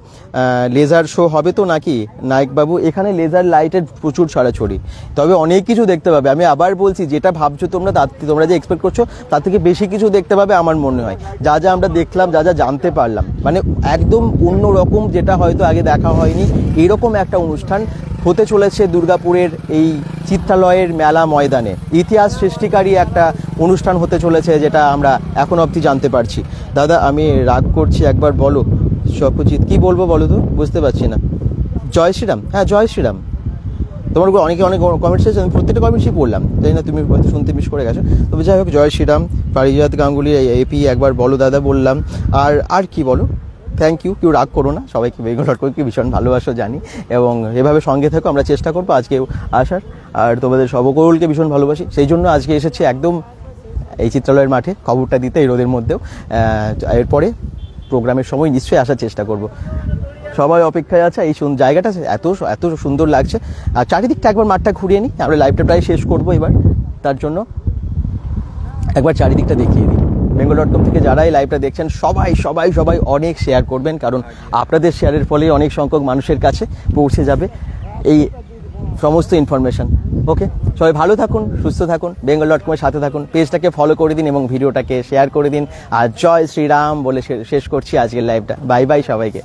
লেজার শো হবে তো নাকি নায়কবাবু? এখানে লেজার লাইটের প্রচুর ছড়াছড়ি, তবে অনেক কিছু দেখতে পাবে। আমি আবার বলছি, যেটা ভাবছো তোমরা, তোমরা যে এক্সপেক্ট করছো তার থেকে বেশি কিছু দেখতে পাবে আমার মনে হয়। যা যা আমরা দেখলাম, যা যা জানতে পারলাম, মানে একদম অন্য রকম, যেটা হয়তো আগে দেখা হয়নি, এইরকম একটা অনুষ্ঠান হতে চলেছে দুর্গাপুরের এই চিত্রালয়ের মেলা ময়দানে। ইতিহাস সৃষ্টিকারী একটা অনুষ্ঠান হতে চলেছে, যেটা আমরা এখন অবধি জানতে পারছি। দাদা আমি রাগ করছি, একবার বলো সকুচিত, কি বলবো বলো তো, বুঝতে পারছি না। জয় শ্রীরাম। হ্যাঁ জয় শ্রীরাম। তোমার উপর অনেক কমেন্টস এসেছে, আমি প্রত্যেকটা কমেন্টসই পড়লাম, জানি না তুমি হয়তো শুনতে মিস করে গেছো। তবে যাই হোক, জয় শ্রীরাম। পারিজাত গাঙ্গুলি এপি, একবার বলো দাদা বললাম। আর কি বলো, থ্যাংক ইউ, কেউ রাগ করো না, সবাইকে বেঙ্গল.com ভীষণ ভালোবাসো জানি, এবং এভাবে সঙ্গে থাকো, আমরা চেষ্টা করবো আজকে আসার, আর তোমাদের সকলকে ভীষণ ভালোবাসি, সেই জন্য আজকে এসেছি একদম এই চিত্রালয়ের মাঠে খবরটা দিতে, এই রোদের মধ্যেও। এরপরে প্রোগ্রামের সময় নিশ্চয়ই আসার চেষ্টা করব। সবাই অপেক্ষায় আছে, এই জায়গাটা এত এত সুন্দর লাগছে। আর চারিদিকটা একবার মাঠটা ঘুরিয়ে নিই, আমরা লাইভটা প্রায় শেষ করবো এবার, তার জন্য একবার চারিদিকটা দেখিয়ে দিই। বেঙ্গল.com থেকে যারা এই লাইভটা দেখছেন সবাই সবাই সবাই অনেক শেয়ার করবেন, কারণ আপনাদের শেয়ারের ফলে অনেক সংখ্যক মানুষের কাছে পৌঁছে যাবে এই সমস্ত ইনফরমেশন। ওকে, সবাই ভালো থাকুন, সুস্থ থাকুন, বেঙ্গল.com এর সাথে থাকুন, পেজটাকে ফলো করে দিন এবং ভিডিওটাকে শেয়ার করে দিন। আর জয় শ্রীরাম বলে শেষ করছি আজকের লাইভটা। বাই বাই সবাইকে।